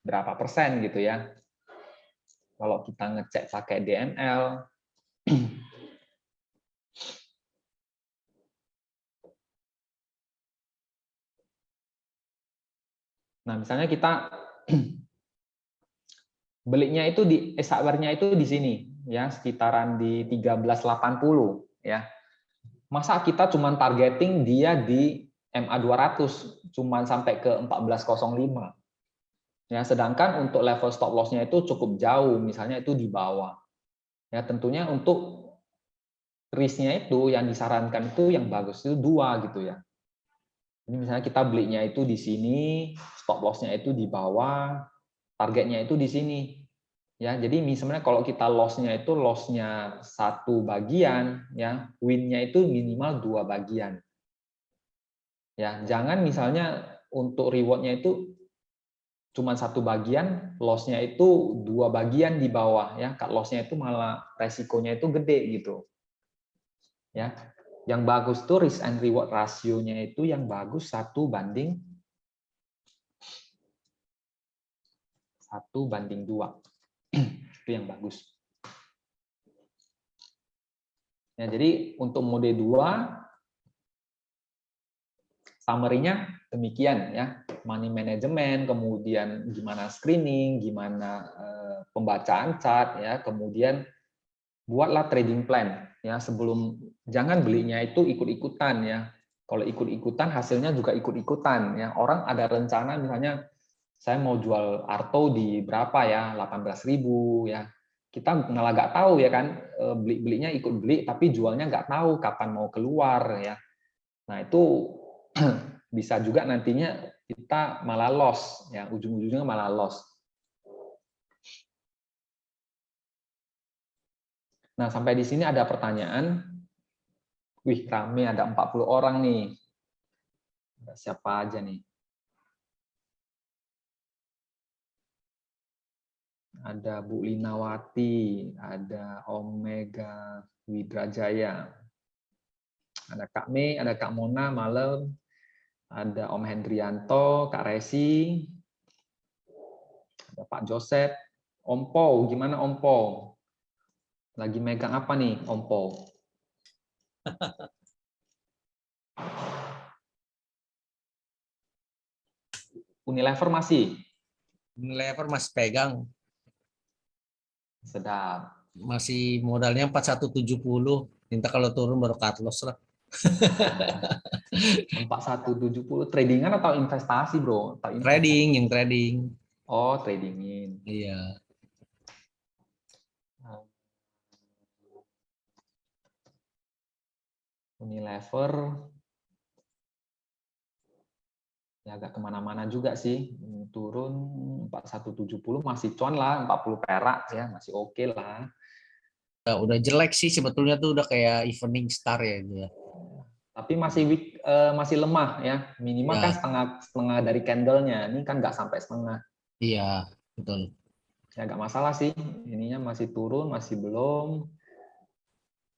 S1: berapa persen gitu ya. Kalau kita ngecek pakai DML Nah, misalnya kita belinya itu di hardware-nya itu di sini ya, sekitaran di 1380 ya. Masa kita cuma targeting dia di MA200 cuma sampai ke 1405. Ya, sedangkan untuk level stop loss-nya itu cukup jauh, misalnya itu di bawah. Ya, tentunya untuk risk-nya itu yang disarankan itu yang bagus itu 2 gitu ya. Jadi misalnya kita belinya itu di sini, stop loss-nya itu di bawah, targetnya itu di sini. Ya, jadi misalnya kalau kita loss-nya itu loss-nya 1 bagian, ya, win-nya itu minimal 2 bagian. Ya, jangan misalnya untuk reward-nya itu cuma 1 bagian, loss-nya itu 2 bagian di bawah, ya, cut loss-nya itu malah resikonya itu gede gitu. Ya, yang bagus tuh risk and reward rasionya itu yang bagus 1:1 banding 2. Itu yang bagus. Ya, jadi untuk mode 2 summary-nya demikian ya. Money management, kemudian gimana screening, gimana pembacaan chart ya, kemudian buatlah trading plan ya, sebelum jangan belinya itu ikut-ikutan ya. Kalau ikut-ikutan hasilnya juga ikut-ikutan ya. Orang ada rencana misalnya saya mau jual Arto di berapa ya, 18.000 ya. Kita malah nggak tahu ya kan, belinya ikut beli tapi jualnya nggak tahu kapan mau keluar ya. Nah, itu bisa juga nantinya kita malah loss ya, ujung-ujungnya malah loss. Nah, sampai di sini ada pertanyaan. Wih, rame, ada 40 orang nih. Siapa aja nih? Ada Bu Linawati, ada Omega Widrajaya, ada Kak Mei, ada Kak Mona malam, ada Om Hendrianto, Kak Resi, ada Pak Joseph, Om Po, gimana Om Po? Lagi megang apa nih Om Po? Unilever masih?
S3: Unilever masih pegang.
S1: Sedap.
S3: Masih modalnya 4170. Minta kalau turun baru cut loss lah.
S1: 4170 tradingan atau investasi, Bro? Atau
S3: Trading, yang trading.
S1: Oh, tradingin.
S3: Iya.
S1: Unilever ya agak kemana-mana juga sih, turun 4170 masih cuan lah, 40 perak ya masih oke lah.
S3: Udah jelek sih sebetulnya tuh, udah kayak evening star ya itu ya.
S1: Tapi masih lemah ya, minimal kan
S3: Ya.
S1: setengah dari candlenya, ini kan nggak sampai setengah.
S3: Iya, betul.
S1: Ya nggak masalah sih, ininya masih turun, masih belum.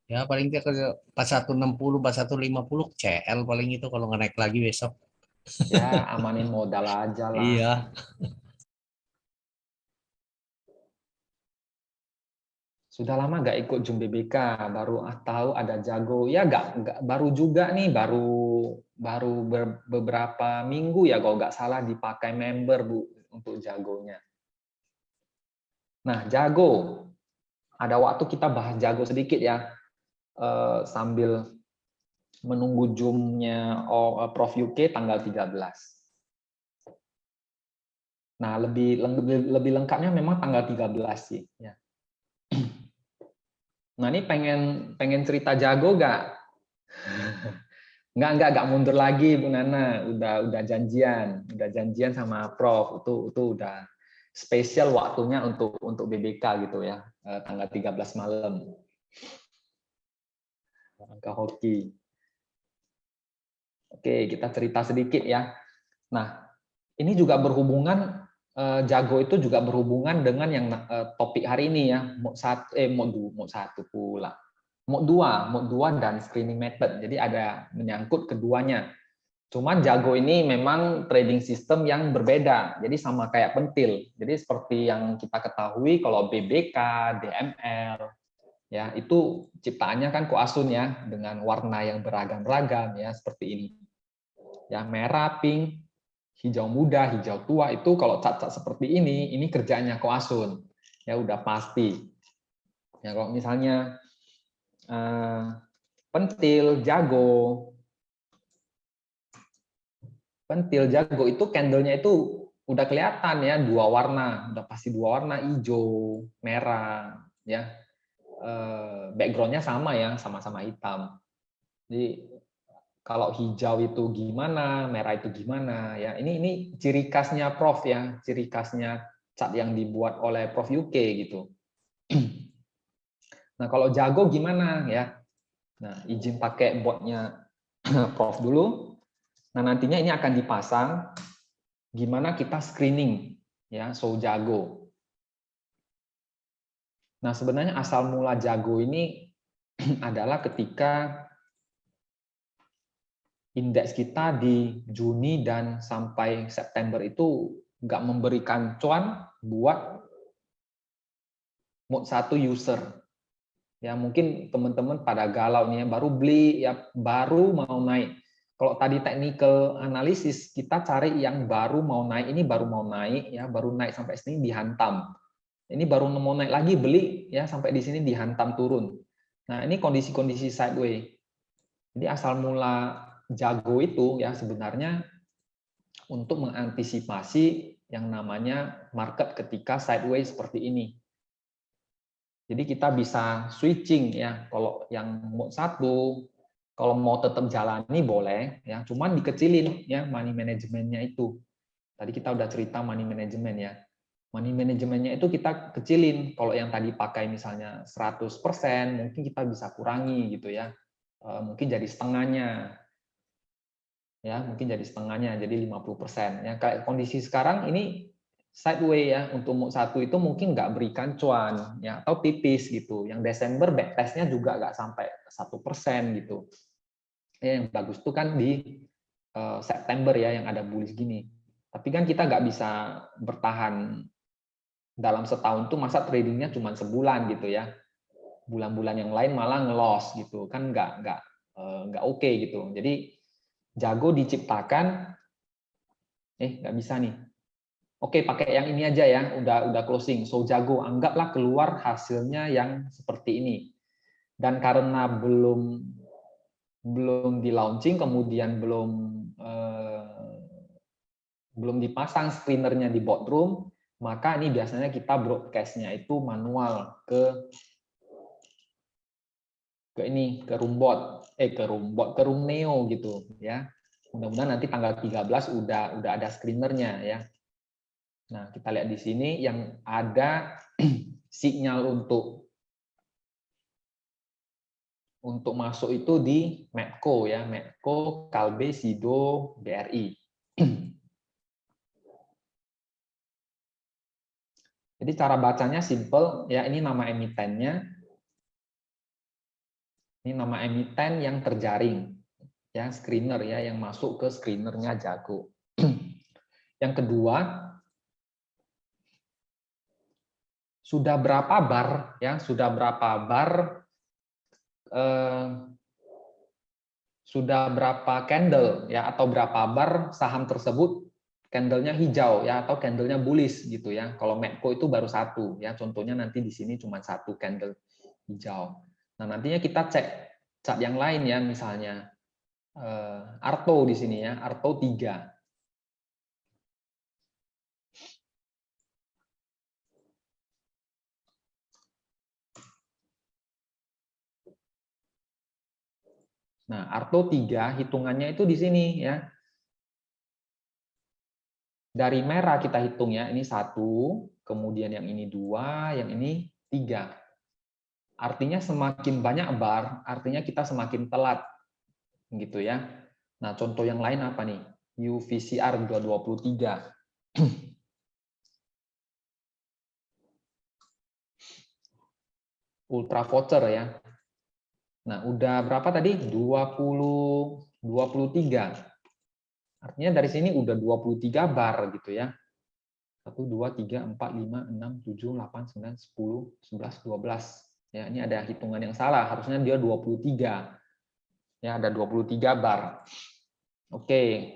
S3: Ya paling dia ke 4160, 4150 CL paling itu kalau nggak naik lagi besok.
S1: Ya amanin modal aja lah.
S3: Iya.
S1: Sudah lama nggak ikut Zoom BBK, baru tahu ada Jago. Ya nggak baru juga nih, baru beberapa minggu ya kalau nggak salah dipakai member Bu untuk Jagonya. Nah, Jago. Ada waktu kita bahas Jago sedikit ya, sambil menunggu Zoom-nya Prof UK tanggal 13. Nah, lebih lengkapnya memang tanggal 13 sih. Ya. Nah, ini pengen cerita Jago nggak? Nggak mundur lagi Bu Nana, udah janjian sama Prof. Itu udah spesial waktunya untuk BBK gitu ya, tanggal 13 malam. Angka hoki. Oke, kita cerita sedikit ya. Nah, ini juga berhubungan, Jago itu juga berhubungan dengan yang topik hari ini ya, mod 1 pula. Mod 2 dan screening method. Jadi ada menyangkut keduanya. Cuman Jago ini memang trading system yang berbeda. Jadi sama kayak pentil. Jadi seperti yang kita ketahui kalau BBK, DML, ya itu ciptaannya kan Koasun ya, dengan warna yang beragam-ragam ya seperti ini. Ya merah, pink, hijau muda, hijau tua itu kalau cat-cat seperti ini kerjaannya Koasun. Ya udah pasti. Ya kalau misalnya pentil jago itu candlenya itu udah kelihatan ya, dua warna, udah pasti dua warna, hijau, merah, ya. Backgroundnya sama ya, sama-sama hitam. Jadi kalau hijau itu gimana, merah itu gimana, ya. Ini ciri khasnya Prof ya, ciri khasnya cat yang dibuat oleh Prof UK gitu. Nah kalau jago gimana ya? Nah izin pakai botnya Prof dulu. Nah nantinya ini akan dipasang. Gimana kita screening ya so jago. Nah sebenarnya asal mula jago ini adalah ketika indeks kita di Juni dan sampai September itu nggak memberikan cuan buat mode 1 user. Ya mungkin teman-teman pada galau nih ya, baru beli ya baru mau naik. Kalau tadi technical analisis kita cari yang baru mau naik, ini baru mau naik ya, baru naik sampai sini dihantam. Ini baru mau naik lagi beli ya sampai di sini dihantam turun. Nah, ini kondisi-kondisi sideways. Jadi asal mula jago itu ya sebenarnya untuk mengantisipasi yang namanya market ketika sideways seperti ini. Jadi kita bisa switching ya. Kalau yang mode 1 kalau mau tetap jalani boleh ya, cuman dikecilin ya money manajemennya itu. Tadi kita udah cerita money management ya. Money manajemennya itu kita kecilin. Kalau yang tadi pakai misalnya 100%, mungkin kita bisa kurangi gitu ya. Mungkin jadi setengahnya. Ya, mungkin jadi setengahnya, jadi 50%. Ya, kayak kondisi sekarang ini sideways ya, untuk mode 1 itu mungkin nggak berikan cuan ya, atau tipis gitu. Yang Desember backtestnya juga nggak sampai 1% gitu. Ya, yang bagus itu kan di September ya, yang ada bullish gini. Tapi kan kita nggak bisa bertahan dalam setahun tuh masa tradingnya cuma sebulan gitu ya. Bulan-bulan yang lain malah ngelos gitu kan nggak oke gitu. Jadi jago diciptakan nggak bisa nih. Oke, pakai yang ini aja ya, udah closing. So jago, anggaplah keluar hasilnya yang seperti ini. Dan karena belum di launching, kemudian belum dipasang screenernya di boardroom, maka ini biasanya kita broadcast-nya itu manual ke room neo gitu ya. Mudah-mudahan nanti tanggal 13 udah ada screenernya ya. Nah, kita lihat di sini yang ada sinyal untuk masuk itu di Medco ya, Medco, Kalbe, Sido, BRI. Jadi cara bacanya simple ya, ini nama emitennya. Ini nama emiten yang terjaring ya, screener ya, yang masuk ke screenernya jago. Yang kedua, sudah berapa bar ya, sudah berapa candle ya, atau berapa bar saham tersebut candlenya hijau ya, atau candlenya bullish gitu ya. Kalau Medco itu baru satu ya, contohnya nanti di sini cuma satu candle hijau. Nah nantinya kita cek chart yang lain ya, misalnya Arto di sini ya, Arto 3. Nah, Arto 3 hitungannya itu di sini ya. Dari merah kita hitung ya, ini 1, kemudian yang ini 2, yang ini 3. Artinya semakin banyak bar, artinya kita semakin telat. Gitu ya. Nah, contoh yang lain apa nih? UVCR 223. Ultra voucher ya. Nah, udah berapa tadi? 23. Artinya dari sini udah 23 bar gitu ya. 1, 2, 3, 4, 5, 6, 7, 8, 9, 10, 11, 12. Ya, ini ada hitungan yang salah. Harusnya dia 23. Ya, ada 23 bar. Oke.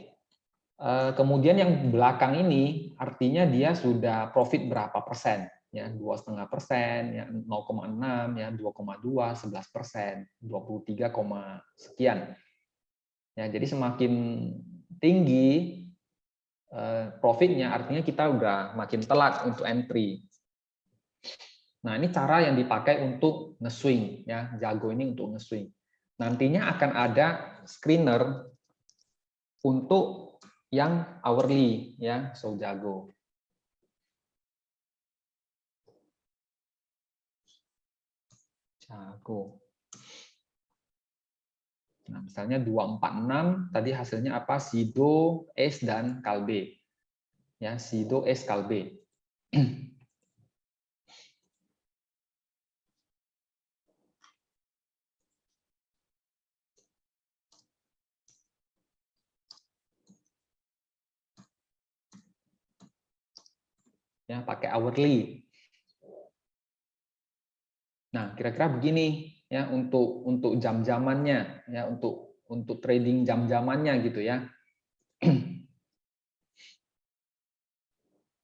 S1: Kemudian yang belakang ini artinya dia sudah profit berapa persen, ya 2,5%, ya 0,6, ya 2,2, 11%, 23, sekian. Ya, jadi semakin tinggi profitnya, artinya kita udah makin telat untuk entry. Nah, ini cara yang dipakai untuk nge-swing, ya jago ini untuk nge-swing. Nantinya akan ada screener untuk yang hourly, ya so jago. Jago. Nah, misalnya 246 tadi hasilnya apa? Sido, Ace dan Kalbe. Ya, Sido, Ace, Kalbe. Ya, pakai hourly. Nah, kira-kira begini ya untuk jam-jamannya ya untuk trading jam-jamannya gitu ya.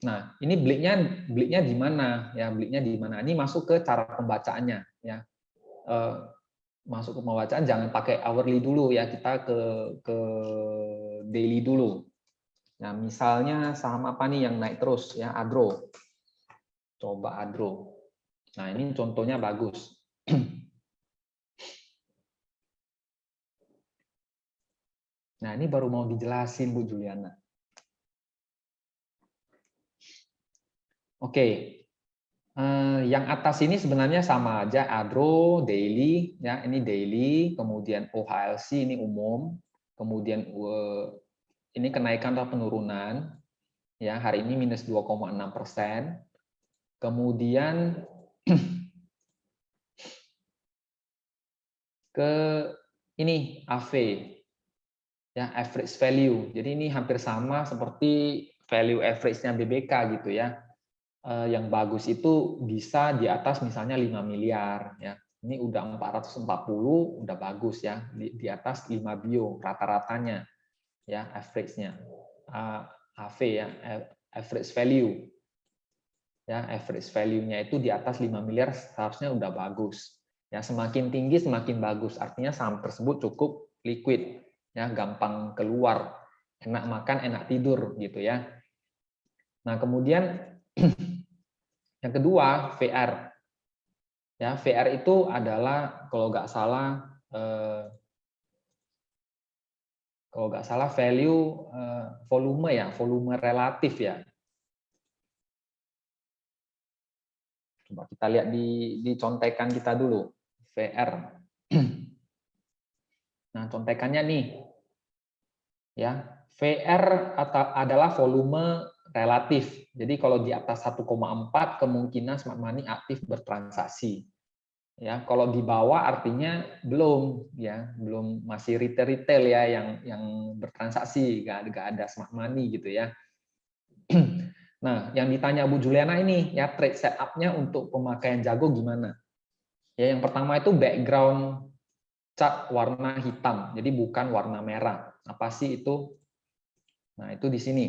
S1: Nah, ini bliknya di mana ya? Bliknya di mana? Ini masuk ke cara pembacaannya ya. Masuk ke pembacaan jangan pakai hourly dulu ya, kita ke daily dulu. Nah, misalnya saham apa nih yang naik terus ya? Adro. Coba Adro. Nah, ini contohnya bagus. Nah, ini baru mau dijelasin Bu Juliana. Oke. Yang atas ini sebenarnya sama aja, Adro, daily, ya ini daily, kemudian OHLC ini umum, kemudian ini kenaikan atau penurunan, ya hari ini minus 2,6%, kemudian ke ini AV, ya average value, jadi ini hampir sama seperti value average-nya BBK gitu ya. Yang bagus itu bisa di atas misalnya 5 miliar ya. Ini udah 440 udah bagus ya, di atas 5 bio rata-ratanya ya, average-nya. AV ya, average value. Ya, average value-nya itu di atas 5 miliar seharusnya udah bagus. Ya, semakin tinggi semakin bagus. Artinya saham tersebut cukup liquid ya, gampang keluar, enak makan, enak tidur gitu ya. Nah, kemudian yang kedua, VR. Ya, VR itu adalah kalau nggak salah value volume ya, volume relatif ya. Coba kita lihat di contekan kita dulu, VR. Nah, contekannya nih. Ya, VR adalah volume relatif. Jadi kalau di atas 1,4 kemungkinan smart money aktif bertransaksi. Ya, kalau di bawah artinya belum ya, belum masih retail ya yang bertransaksi, nggak ada smart money gitu ya. Nah, yang ditanya Bu Juliana ini ya trade setup-nya untuk pemakaian jago gimana? Ya, yang pertama itu background cat warna hitam, jadi bukan warna merah. Apa sih itu? Nah, itu di sini.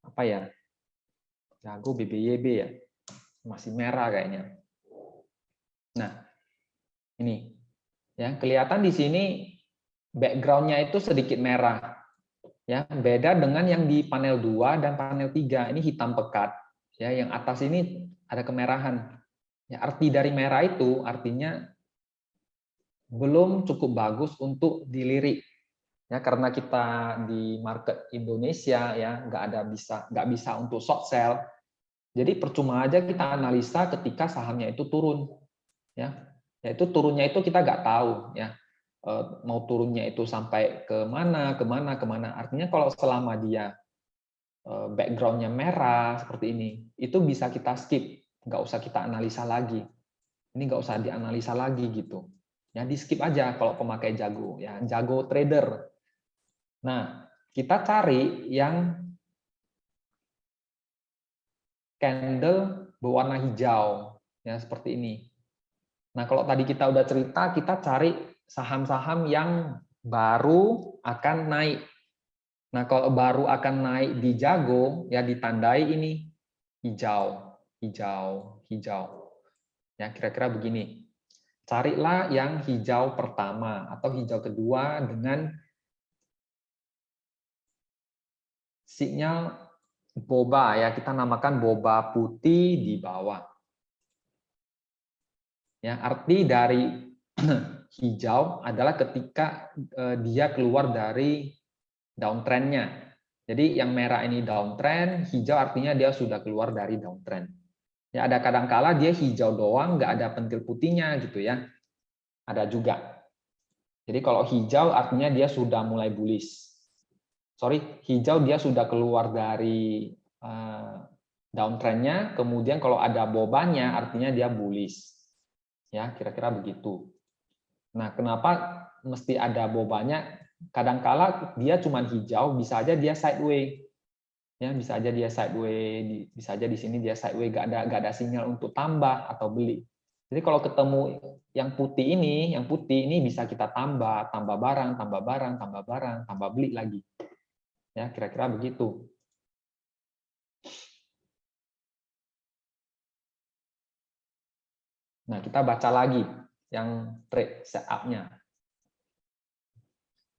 S1: Apa ya? Jago BBYB ya. Masih merah kayaknya. Nah, ini. Ya, kelihatan di sini background-nya itu sedikit merah. Ya, beda dengan yang di panel 2 dan panel 3. Ini hitam pekat. Ya, yang atas ini ada kemerahan. Ya, arti dari merah itu artinya belum cukup bagus untuk dilirik. Ya, karena kita di market Indonesia ya nggak bisa untuk short sell. Jadi percuma aja kita analisa ketika sahamnya itu turun. Ya, yaitu turunnya itu kita nggak tahu ya. Mau turunnya itu sampai ke mana. Artinya kalau selama dia background-nya merah seperti ini, itu bisa kita skip, nggak usah kita analisa lagi. Ini nggak usah dianalisa lagi gitu. Ya di skip aja kalau pemakai jago, ya jago trader. Nah, kita cari yang candle berwarna hijau, ya seperti ini. Nah, kalau tadi kita udah cerita, kita cari saham-saham yang baru akan naik. Nah, kalau baru akan naik di jago, ya ditandai ini hijau, hijau, hijau. Ya, kira-kira begini. Carilah yang hijau pertama atau hijau kedua dengan sinyal boba, ya kita namakan boba putih di bawah. Ya, arti dari hijau adalah ketika dia keluar dari downtrend-nya. Jadi yang merah ini downtrend, hijau artinya dia sudah keluar dari downtrend. Ya, ada kadang-kala dia hijau doang, nggak ada pentil putihnya gitu ya. Ada juga. Jadi kalau hijau artinya dia sudah mulai bullish. Sorry, hijau dia sudah keluar dari downtrend-nya, kemudian kalau ada bobanya artinya dia bullish. Ya, kira-kira begitu. Nah, kenapa mesti ada bobanya? Kadangkala dia cuma hijau, bisa aja dia sideway. Ya, bisa aja dia sideway, bisa aja di sini dia sideway, nggak ada sinyal untuk tambah atau beli. Jadi kalau ketemu yang putih ini bisa kita tambah barang, tambah barang, tambah barang, tambah beli lagi. Ya, kira-kira begitu. Nah, kita baca lagi yang trade setup-nya.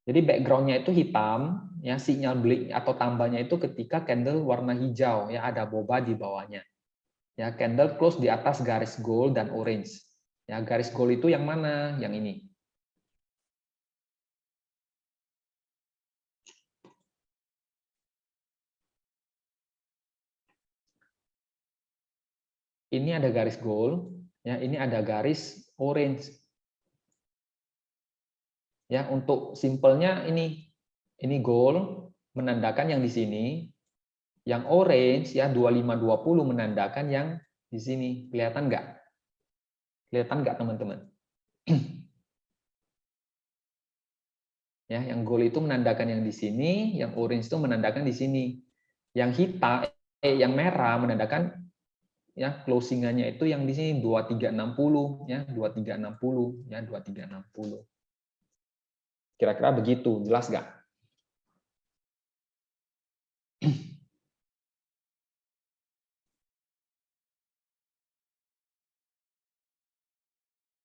S1: Jadi background-nya itu hitam, ya sinyal beli atau tambahnya itu ketika candle warna hijau, ya ada boba di bawahnya. Ya, candle close di atas garis gold dan orange. Ya, garis gold itu yang mana? Yang ini. Ini ada garis gold, ya ini ada garis orange. Ya, untuk simpelnya ini gold menandakan yang di sini, yang orange ya 2520 menandakan yang di sini. Kelihatan nggak? Kelihatan nggak teman-teman? Ya, yang gold itu menandakan yang di sini, yang orange itu menandakan di sini. Yang hitam, yang merah menandakan ya closingannya itu yang di sini 2360 ya 2360 ya 2360. Kira-kira begitu, jelas nggak?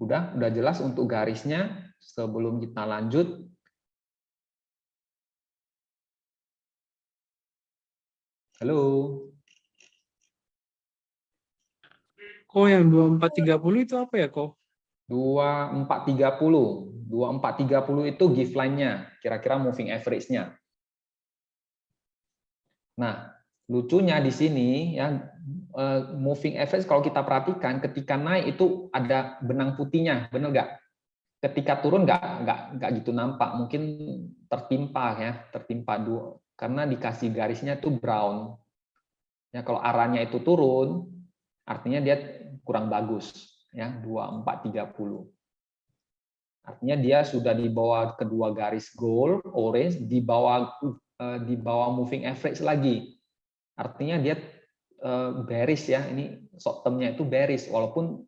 S1: Udah jelas untuk garisnya. Sebelum kita lanjut, halo.
S2: Kok yang 2430 itu apa ya, kok?
S1: 2430. 2430 itu gift line-nya, kira-kira moving average-nya. Nah, lucunya di sini ya moving average kalau kita perhatikan ketika naik itu ada benang putihnya, benar nggak? Ketika turun nggak gitu nampak, mungkin tertimpa dua karena dikasih garisnya itu brown. Ya kalau arahnya itu turun, artinya dia kurang bagus ya 2430. Artinya dia sudah di bawah kedua garis gold, orange, di bawah moving average lagi. Artinya dia bearish ya, ini short term-nya itu bearish walaupun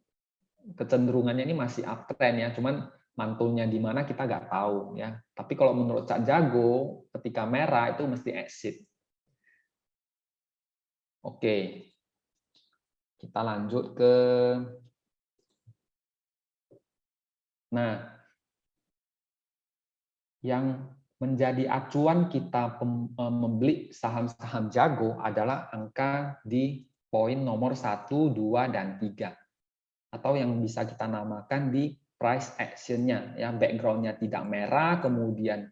S1: kecenderungannya ini masih uptrend ya, cuman mantulnya di mana kita nggak tahu ya. Tapi kalau menurut Cak Jago, ketika merah itu mesti exit. Oke, kita lanjut ke. Nah, yang menjadi acuan kita membeli saham-saham Jago adalah angka di poin nomor 1, 2, dan 3. Atau yang bisa kita namakan di price action-nya. Ya, background-nya tidak merah, kemudian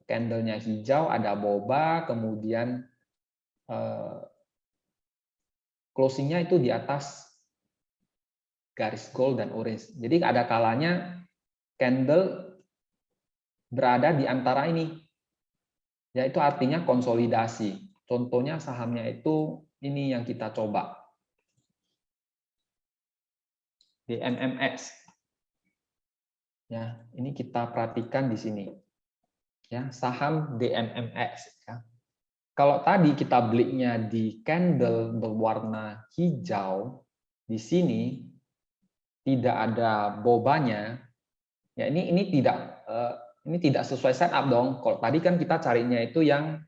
S1: candle-nya hijau, ada boba, kemudian closing-nya itu di atas garis gold dan orange. Jadi ada kalanya candle berada di antara ini. Yaitu artinya konsolidasi. Contohnya sahamnya itu ini yang kita coba. DMMX. Ya, ini kita perhatikan di sini. Ya, saham DMMX ya. Kalau tadi kita belinya di candle berwarna hijau, di sini tidak ada bobanya. Ya, ini tidak ini tidak sesuai setup dong. Kalau tadi kan kita carinya itu yang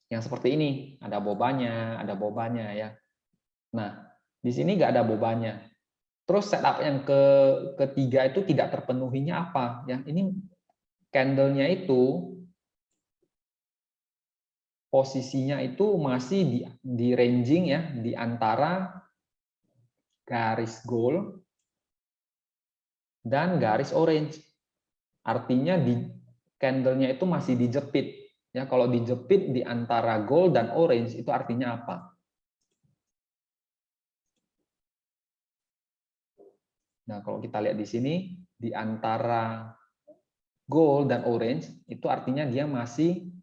S1: seperti ini, ada bobanya ya. Nah, di sini nggak ada bobanya. Terus setup yang ketiga itu tidak terpenuhinya apa? Ya, ini candle-nya itu posisinya itu masih di ranging ya, di antara garis gold dan garis orange. Artinya di candle-nya itu masih dijepit. Ya, kalau dijepit di antara gold dan orange itu artinya apa? Nah, kalau kita lihat di sini di antara gold dan orange itu artinya dia masih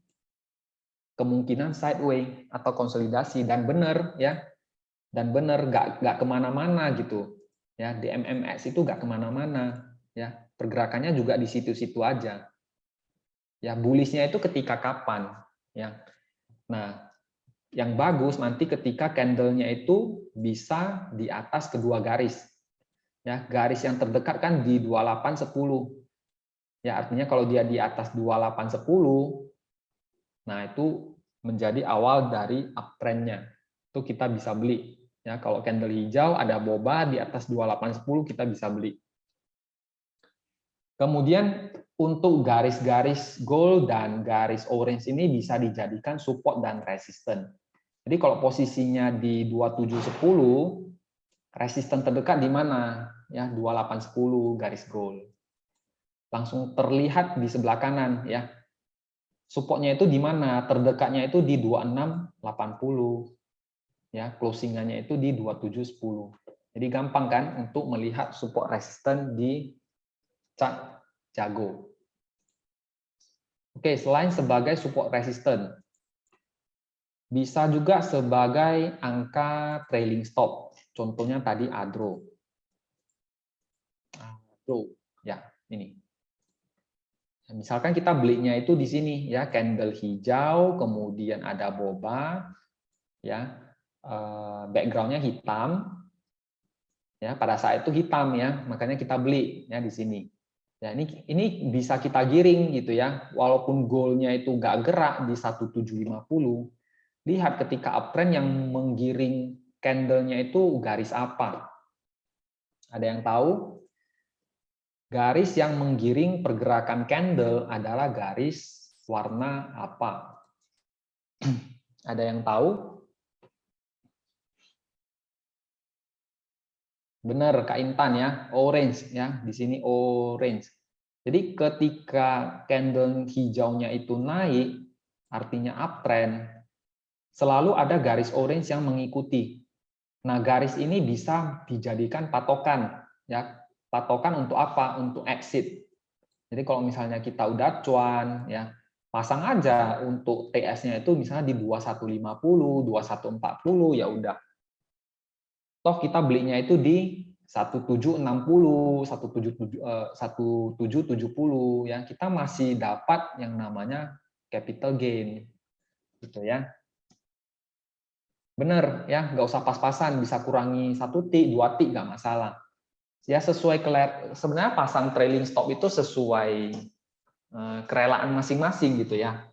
S1: kemungkinan sideways atau konsolidasi, dan benar ya, dan benar nggak kemana-mana gitu ya. Di MMX itu nggak kemana-mana ya, pergerakannya juga di situ-situ aja ya. Bullishnya itu ketika kapan ya. Nah, yang bagus nanti ketika candle-nya itu bisa di atas kedua garis ya. Garis yang terdekat kan di 2810 ya, artinya kalau dia di atas 2810, nah itu menjadi awal dari uptrend-nya. Itu kita bisa beli. Ya, kalau candle hijau ada boba di atas 2810 kita bisa beli. Kemudian untuk garis-garis gold dan garis orange ini bisa dijadikan support dan resisten. Jadi kalau posisinya di 2710, resisten terdekat di mana? Ya, 2810 garis gold. Langsung terlihat di sebelah kanan ya. Supportnya itu di mana? Terdekatnya itu di 2680. Ya, closingannya itu di 2710. Jadi gampang kan untuk melihat support resisten di chart jago. Oke, selain sebagai support resisten, bisa juga sebagai angka trailing stop. Contohnya tadi ADRO. ADRO, ya ini. Misalkan kita belinya itu di sini ya, candle hijau, kemudian ada boba, ya, backgroundnya hitam, ya pada saat itu hitam ya, makanya kita beli ya di sini. Ya ini bisa kita giring gitu ya, walaupun goalnya itu nggak gerak di 1750, lihat ketika uptrend yang menggiring candle-nya itu garis apa? Ada yang tahu? Garis yang menggiring pergerakan candle adalah garis warna apa? Ada yang tahu? Benar, Kak Intan ya, orange ya, di sini orange. Jadi ketika candle hijaunya itu naik, artinya uptrend, selalu ada garis orange yang mengikuti. Nah, garis ini bisa dijadikan patokan ya. Patokan untuk apa? Untuk exit. Jadi kalau misalnya kita udah cuan ya, pasang aja untuk TS-nya itu misalnya di 2150, 2140 ya udah. Toh kita belinya itu di 1760, 1770 ya. Kita masih dapat yang namanya capital gain. Gitu ya. Bener ya, nggak usah pas-pasan, bisa kurangi 1 tik, 2 tik nggak masalah. Ya sesuai sebenarnya pasang trailing stop itu sesuai kerelaan masing-masing gitu ya.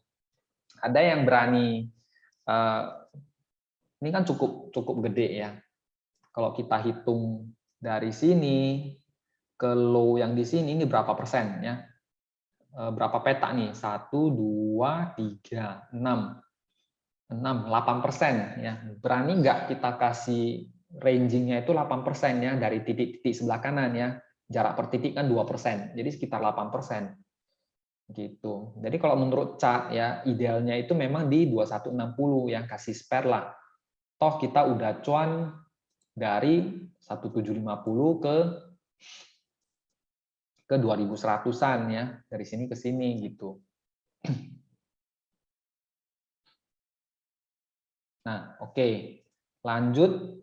S1: Ada yang berani, ini kan cukup gede ya. Kalau kita hitung dari sini ke low yang di sini ini berapa persen ya? Berapa petak nih? 1, 2, 3, 6. 8% ya. Berani nggak kita kasih rangingnya itu 8% ya, dari titik-titik sebelah kanan ya. Jarak per titik kan 2%, jadi sekitar 8%. Gitu. Jadi kalau menurut chart ya, idealnya itu memang di 2160 yang kasih spare lah. Toh kita udah cuan dari 1750 ke 2100-an ya, dari sini ke sini gitu. Nah, oke. Lanjut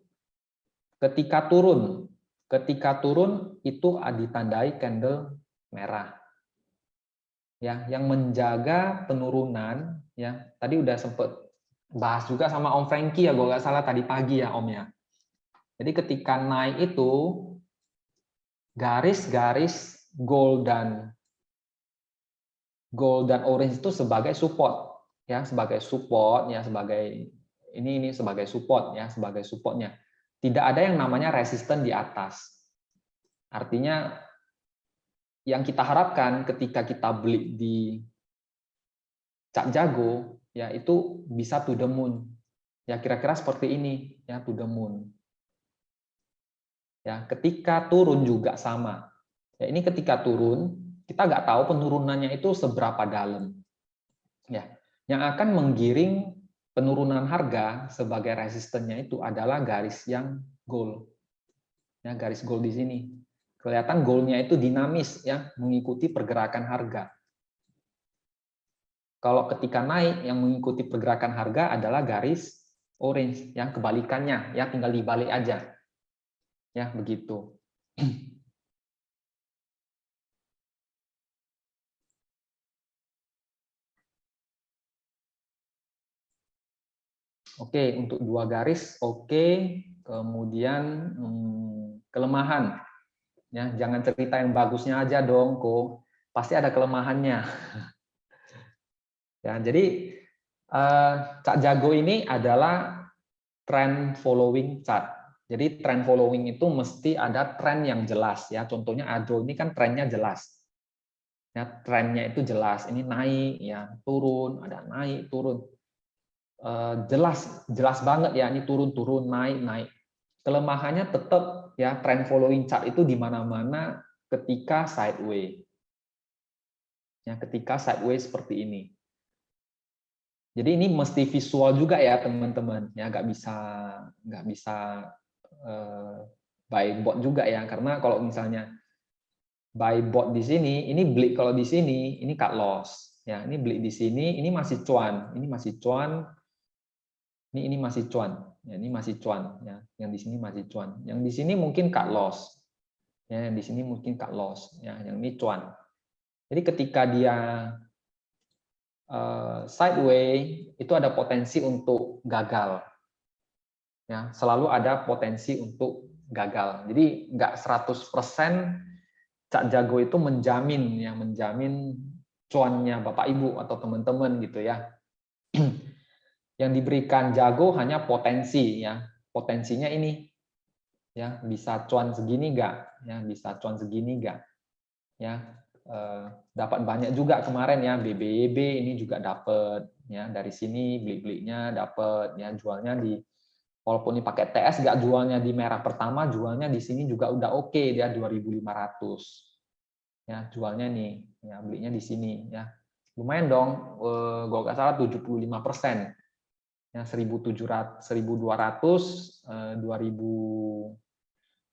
S1: ketika turun. Ketika turun itu ditandai candle merah. Ya, yang menjaga penurunan ya. Tadi udah sempet bahas juga sama Om Frankie ya, gue nggak salah tadi pagi ya Om ya. Jadi ketika naik itu garis-garis gold dan gold dan orange itu sebagai support, ya, sebagai support, ya, sebagai ini sebagai support, ya, sebagai supportnya. Tidak ada yang namanya resisten di atas. Artinya yang kita harapkan ketika kita beli di Cak Jago, ya, itu bisa to the moon. Ya, kira-kira seperti ini, ya, to the moon. Ya, ketika turun juga sama. Ya, ini ketika turun, kita nggak tahu penurunannya itu seberapa dalam. Ya, yang akan menggiring penurunan harga sebagai resistennya itu adalah garis yang gold. Ya, garis gold di sini. Kelihatan goldnya itu dinamis, ya, mengikuti pergerakan harga. Kalau ketika naik, yang mengikuti pergerakan harga adalah garis orange, yang kebalikannya, ya, tinggal dibalik aja. Ya, begitu. Oke, untuk dua garis, oke. Kemudian kelemahan, ya, jangan cerita yang bagusnya aja dong, kok. Pasti ada kelemahannya. Ya, jadi Cak Jago ini adalah trend following chart. Jadi trend following itu mesti ada tren yang jelas, ya. Contohnya Adro ini kan trennya jelas. Ya, trennya itu jelas. Ini naik, ya, turun, ada naik, turun. Jelas banget, ya, ini turun naik. Kelemahannya tetap, ya, trend following chart itu di mana-mana ketika sideways, ya, ketika sideways seperti ini. Jadi ini mesti visual juga, ya, teman-teman, ya, nggak bisa buy bot juga, ya, karena kalau misalnya buy bot di sini, ini beli kalau di sini, ini cut loss, ya, ini beli di sini, ini masih cuan, ini masih cuan. Ini masih cuan, ya, ini masih cuan, ya, yang di sini masih cuan, yang di sini mungkin cut loss, ya, yang di sini mungkin cut loss, ya, yang ini cuan. Jadi ketika dia sideways itu ada potensi untuk gagal, ya, selalu ada potensi untuk gagal. Jadi nggak 100% Cak Jago itu menjamin, ya, menjamin cuannya Bapak Ibu atau teman-teman gitu, ya. Yang diberikan Jago hanya potensi, ya, potensinya ini, ya, bisa cuan segini nggak, ya, bisa cuan segini nggak, ya, dapat banyak juga kemarin, ya, BBYB ini juga dapat, ya, dari sini beli-belinya dapat, ya, jualnya di, walaupun ini pakai TS nggak jualnya di merah pertama, jualnya di sini juga udah oke, dia 2.500, ya, jualnya nih, ya, belinya di sini, ya, lumayan dong, kalau nggak salah 75%. Ya, 1.700, 1.200,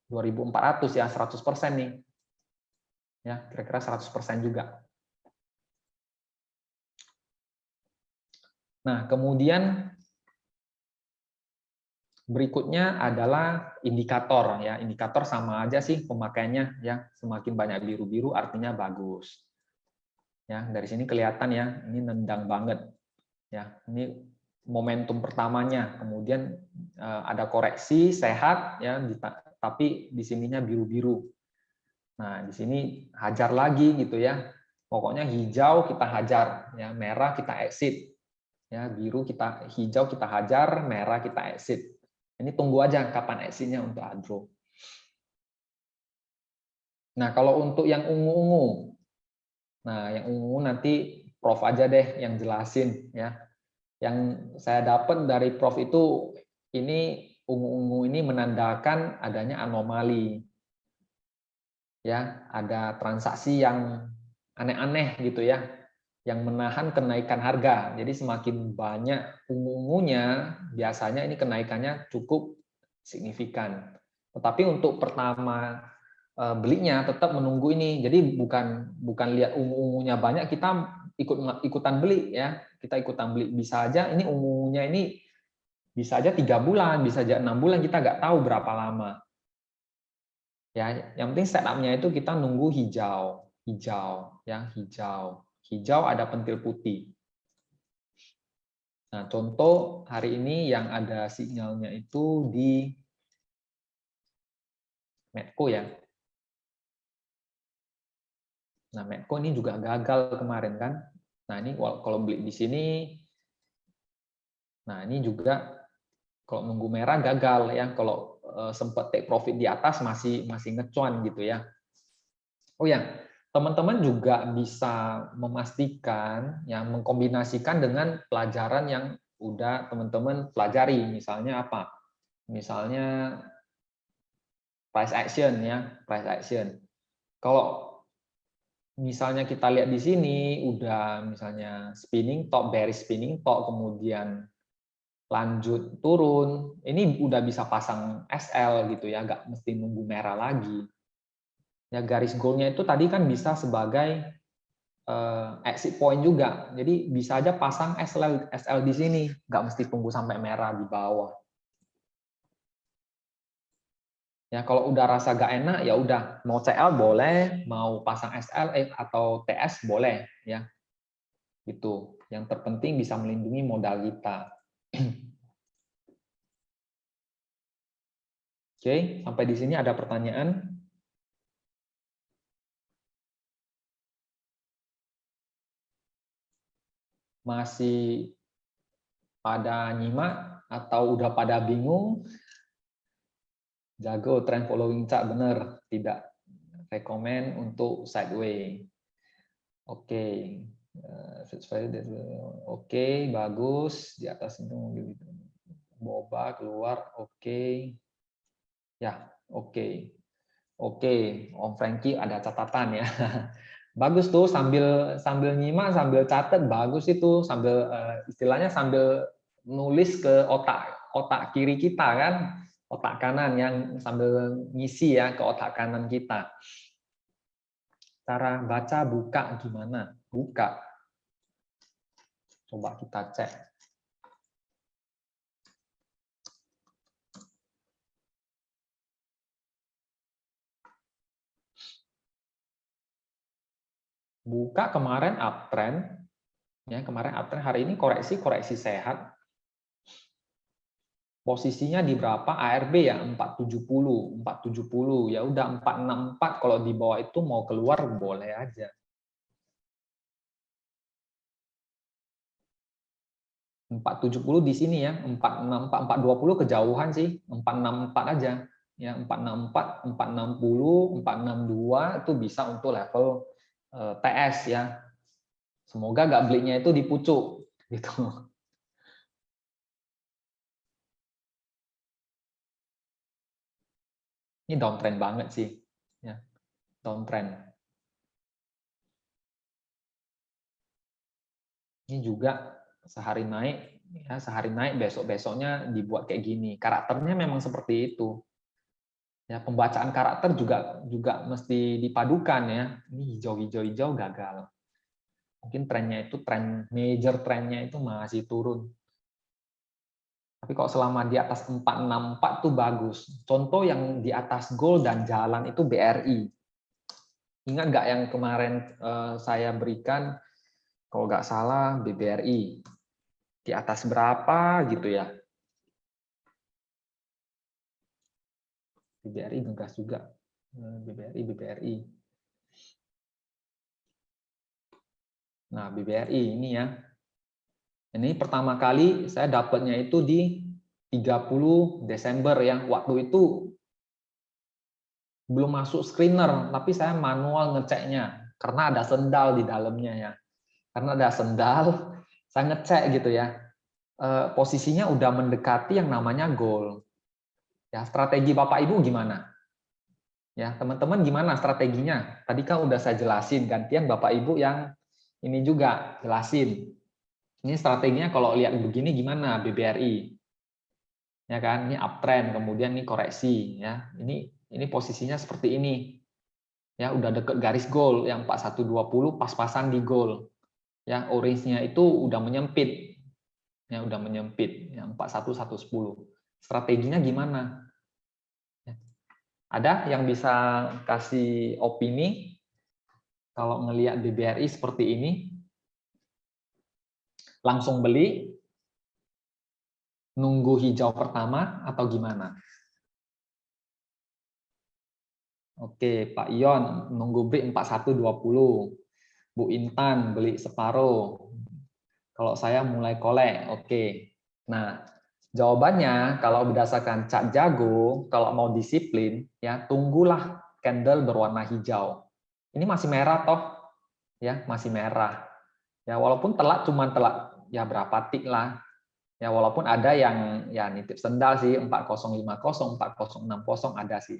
S1: 2.400, ya, 100% nih. Ya, kira-kira 100% juga. Nah, kemudian berikutnya adalah indikator, ya. Indikator sama aja sih pemakaiannya, ya. Semakin banyak biru-biru artinya bagus. Ya, dari sini kelihatan, ya, ini nendang banget. Ya, ini momentum pertamanya, kemudian ada koreksi sehat, ya, tapi di sininya biru-biru. Nah, di sini hajar lagi gitu, ya. Pokoknya hijau kita hajar, ya, merah kita exit. Ya, hijau kita hajar, merah kita exit. Ini tunggu aja kapan exitnya untuk Adro. Nah, kalau untuk yang ungu-ungu. Nah, yang ungu nanti Prof aja deh yang jelasin, ya. Yang saya dapat dari Prof itu, ini ungu-ungu ini menandakan adanya anomali, ya, ada transaksi yang aneh-aneh gitu, ya, yang menahan kenaikan harga. Jadi semakin banyak ungu-ungunya, biasanya ini kenaikannya cukup signifikan. Tetapi untuk pertama belinya tetap menunggu ini. Jadi bukan lihat ungu-ungunya banyak kita ikutan beli, ya. Kita ikutan beli, bisa aja ini ungu-ungunya ini bisa aja 3 bulan, bisa aja 6 bulan, kita nggak tahu berapa lama. Ya, yang penting setupnya itu kita nunggu hijau, ya, hijau ada pentil putih. Nah, contoh hari ini yang ada sinyalnya itu di Medco, ya. Nah, Medco ini juga gagal kemarin kan. Nah, ini kalau beli di sini, nah ini juga kalau nunggu merah gagal ya. Kalau sempat take profit di atas masih ngecuan gitu ya. Oh ya, teman-teman juga bisa memastikan yang mengkombinasikan dengan pelajaran yang udah teman-teman pelajari. Misalnya apa? Misalnya price action ya, price action. Kalau misalnya kita lihat di sini udah misalnya spinning top, bearish spinning top, kemudian lanjut turun, ini udah bisa pasang SL gitu ya, nggak mesti nunggu merah lagi. Ya garis goalnya itu tadi kan bisa sebagai exit point juga, jadi bisa aja pasang SL di sini, nggak mesti tunggu sampai merah di bawah. Ya kalau udah rasa gak enak ya udah, mau CL boleh, mau pasang SL atau TS boleh ya. Itu yang terpenting bisa melindungi modal kita. Oke, sampai di sini ada pertanyaan? Masih pada nyimak atau udah pada bingung? Jago trend following chart bener, tidak rekomen untuk sideway. Oke. Oke, bagus di atas itu gitu. Boba keluar, oke. Ya, oke. Oke, Om Frankie ada catatan ya. Bagus tuh sambil nyimak, sambil catat, bagus itu sambil istilahnya sambil nulis ke otak kiri kita kan, otak kanan yang sambil ngisi ya ke otak kanan kita. Cara baca buka gimana? Buka. Coba kita cek. Buka kemarin uptrend, ya kemarin uptrend, hari ini koreksi sehat. Posisinya di berapa? ARB ya 470 ya udah 464, kalau di bawah itu mau keluar boleh aja. 470 di sini ya, 464, 420 kejauhan sih, 464 aja. Ya 464, 460, 462 itu bisa untuk level TS ya. Semoga nggak belinya itu di pucuk gitu. Ini downtrend banget sih, ya downtrend. Ini juga sehari naik, ya sehari naik, besok-besoknya dibuat kayak gini. Karakternya memang seperti itu. Ya pembacaan karakter juga mesti dipadukan ya. Ini hijau-hijau gagal. Mungkin trennya itu major trennya itu masih turun. Tapi kalau selama di atas 464 tuh bagus. Contoh yang di atas goal dan jalan itu BRI. Ingat nggak yang kemarin saya berikan, kalau nggak salah BBRI. Di atas berapa gitu ya. BBRI ngegas juga. BBRI. Nah, BBRI ini ya. Ini pertama kali saya dapatnya itu di 30 Desember yang waktu itu belum masuk screener, tapi saya manual ngeceknya karena ada sendal di dalamnya ya. Karena ada sendal, saya ngecek gitu ya. Posisinya udah mendekati yang namanya goal. Ya, strategi Bapak Ibu gimana? Ya, teman-teman gimana strateginya? Tadi kan udah saya jelasin, gantian Bapak Ibu yang ini juga jelasin. Ini strateginya kalau lihat begini gimana BBRI? Ya kan, ini uptrend, kemudian ini koreksi ya. Ini posisinya seperti ini. Ya, udah deket garis goal yang 4120 pas-pasan di goal. Ya, orange-nya itu udah menyempit. Ya, udah menyempit yang 41110. Strateginya gimana? Ada yang bisa kasih opini kalau ngelihat BBRI seperti ini? Langsung beli, nunggu hijau pertama, atau gimana? Oke, Pak Ion nunggu break 41.20. Bu Intan beli separuh. Kalau saya mulai kolek, oke. Nah, jawabannya kalau berdasarkan Cak Jago, kalau mau disiplin, ya tunggulah candle berwarna hijau. Ini masih merah toh, ya masih merah. Ya walaupun telat, cuman telat ya berapa tik lah. Ya walaupun ada yang ya nitip sendal sih 4050, 4060 ada sih.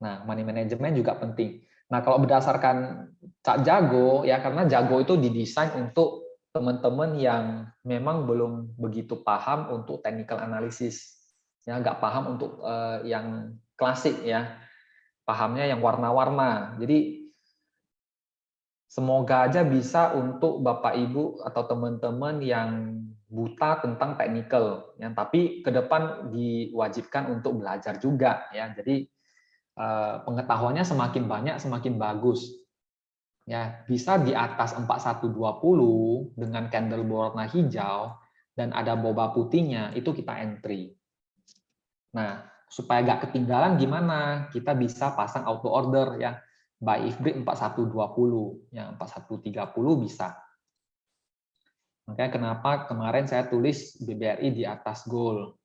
S1: Nah, money management juga penting. Nah, kalau berdasarkan Cak Jago, ya karena Jago itu didesain untuk teman-teman yang memang belum begitu paham untuk technical analysis, ya nggak paham untuk yang klasik ya, pahamnya yang warna-warna. Jadi semoga aja bisa untuk Bapak Ibu atau teman-teman yang buta tentang technical, ya tapi ke depan diwajibkan untuk belajar juga ya. Jadi pengetahuannya semakin banyak semakin bagus. Ya, bisa di atas 4120 dengan candle berwarna hijau dan ada boba putihnya itu kita entry. Nah, supaya nggak ketinggalan gimana? Kita bisa pasang auto order ya. Buy if break 4120, ya 4130 bisa. Makanya kenapa kemarin saya tulis BBRI di atas goal.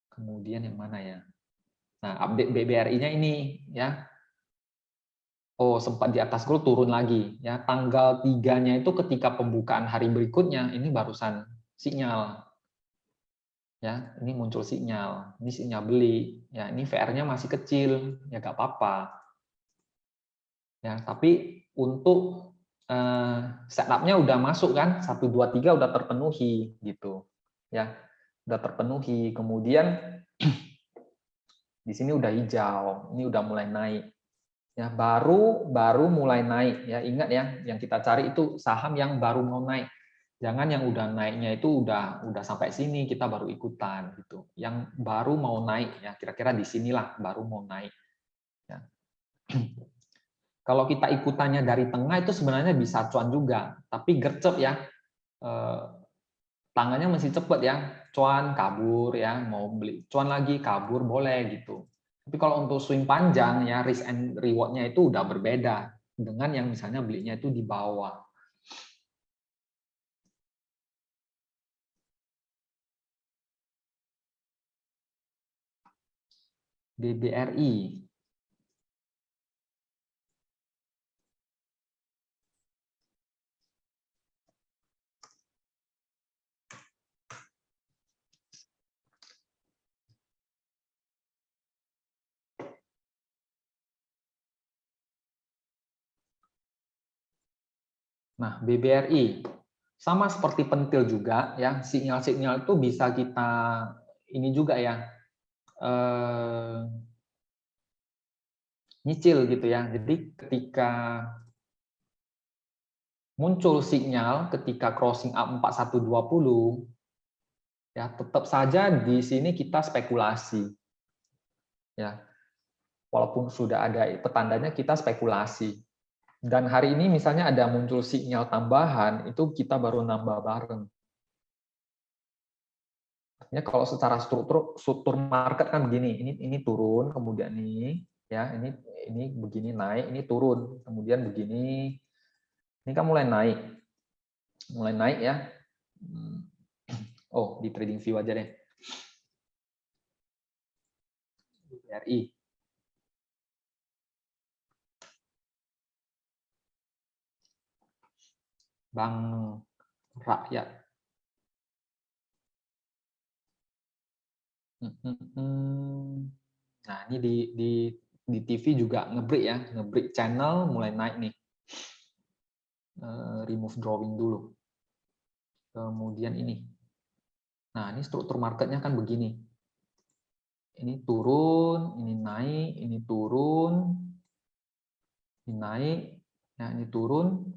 S1: Kemudian yang mana ya? Nah, update BBRI-nya ini ya. Oh, sempat di atas goal turun lagi ya. Tanggal 3-nya itu ketika pembukaan hari berikutnya ini barusan sinyal. Ya, ini muncul sinyal. Ini sinyal beli. Ya, ini VR-nya masih kecil, ya nggak apa-apa. Ya, tapi untuk setup-nya udah masuk kan, 1 2 3 udah terpenuhi gitu. Ya, udah terpenuhi. Kemudian di sini udah hijau, ini udah mulai naik. Ya baru mulai naik ya, ingat ya yang kita cari itu saham yang baru mau naik, jangan yang udah naiknya itu udah sampai sini kita baru ikutan gitu. Yang baru mau naik ya kira-kira di sinilah baru mau naik ya. Kalau kita ikutannya dari tengah itu sebenarnya bisa cuan juga, tapi gercep ya, tangannya masih cepet ya, cuan kabur ya, mau beli cuan lagi kabur boleh gitu. Tapi kalau untuk swing panjang ya risk and reward-nya itu udah berbeda dengan yang misalnya belinya itu di bawah. BBRI. Nah, BBRI sama seperti pentil juga ya, sinyal-sinyal itu bisa kita ini juga ya nyicil gitu ya. Jadi ketika muncul sinyal ketika crossing up 4120 ya tetap saja di sini kita spekulasi. Ya. Walaupun sudah ada petandanya kita spekulasi. Dan hari ini misalnya ada muncul sinyal tambahan, itu kita baru nambah bareng. Artinya kalau secara struktur market kan begini, ini turun, kemudian ini ya ini begini naik, ini turun, kemudian begini, ini kan mulai naik ya. Oh di trading view aja deh. BRI. Bank Rakyat. Nah ini di TV juga ngebreak ya, ngebreak channel mulai naik nih. Remove drawing dulu. Kemudian ini. Nah ini struktur marketnya kan begini. Ini turun, ini naik, ini turun, ini naik, nah ini turun.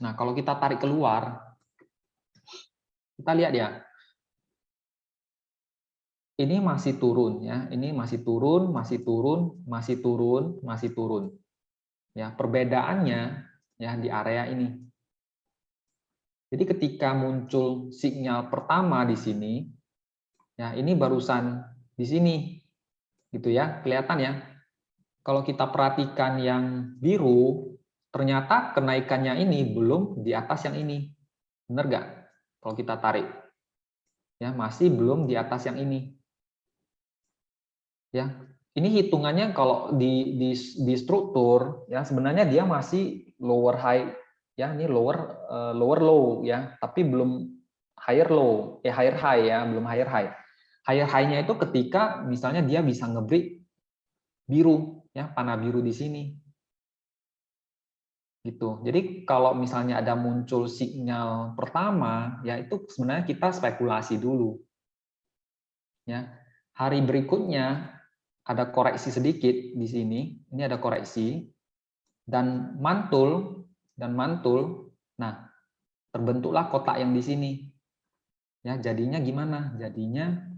S1: Nah, kalau kita tarik keluar, kita lihat ya. Ini masih turun ya, ini masih turun, masih turun, masih turun, masih turun. Ya, perbedaannya ya di area ini. Jadi ketika muncul sinyal pertama di sini, ya ini barusan di sini, gitu ya, kelihatan ya. Kalau kita perhatikan yang biru, ternyata kenaikannya ini belum di atas yang ini, benar nggak? Kalau kita tarik, ya masih belum di atas yang ini. Ya, ini hitungannya kalau di struktur, ya sebenarnya dia masih lower high, ya ini lower low ya, tapi belum higher low, higher high ya, belum higher high. Higher high-nya itu ketika misalnya dia bisa nge-break biru, ya panah biru di sini. Gitu. Jadi kalau misalnya ada muncul sinyal pertama, ya itu sebenarnya kita spekulasi dulu. Ya. Hari berikutnya ada koreksi sedikit di sini. Ini ada koreksi dan mantul. Nah, terbentuklah kotak yang di sini. Ya, jadinya gimana? Jadinya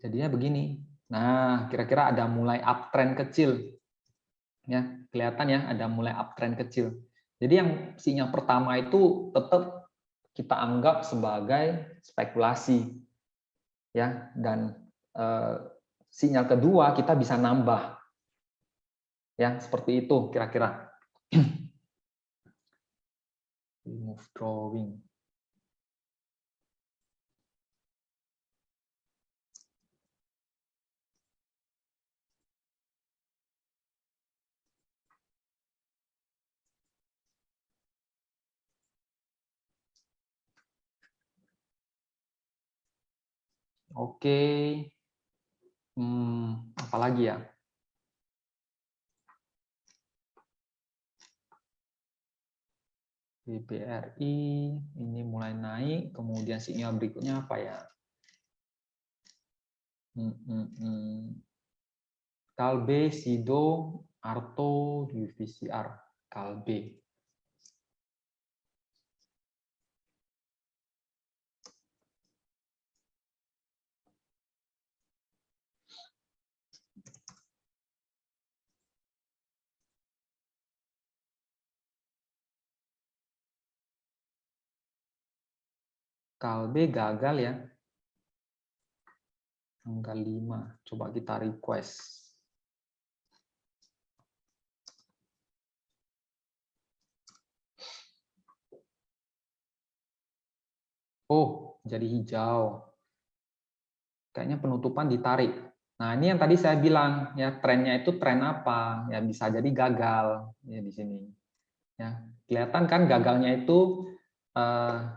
S1: begini. Nah, kira-kira ada mulai uptrend kecil. Ya, kelihatan ya ada mulai uptrend kecil. Jadi yang sinyal pertama itu tetap kita anggap sebagai spekulasi. Ya, dan sinyal kedua kita bisa nambah. Ya, seperti itu kira-kira. Remove drawing. Oke. Apa lagi ya? BBRI ini mulai naik, kemudian sinyal berikutnya apa ya? Kalbe, Sido, Arto, UVCR, Kalbe. Kalbe gagal ya. Tanggal 5. Coba kita request. Oh, jadi hijau. Kayaknya penutupan ditarik. Nah, ini yang tadi saya bilang, ya trennya itu tren apa? Ya bisa jadi gagal ya di sini. Ya, kelihatan kan gagalnya itu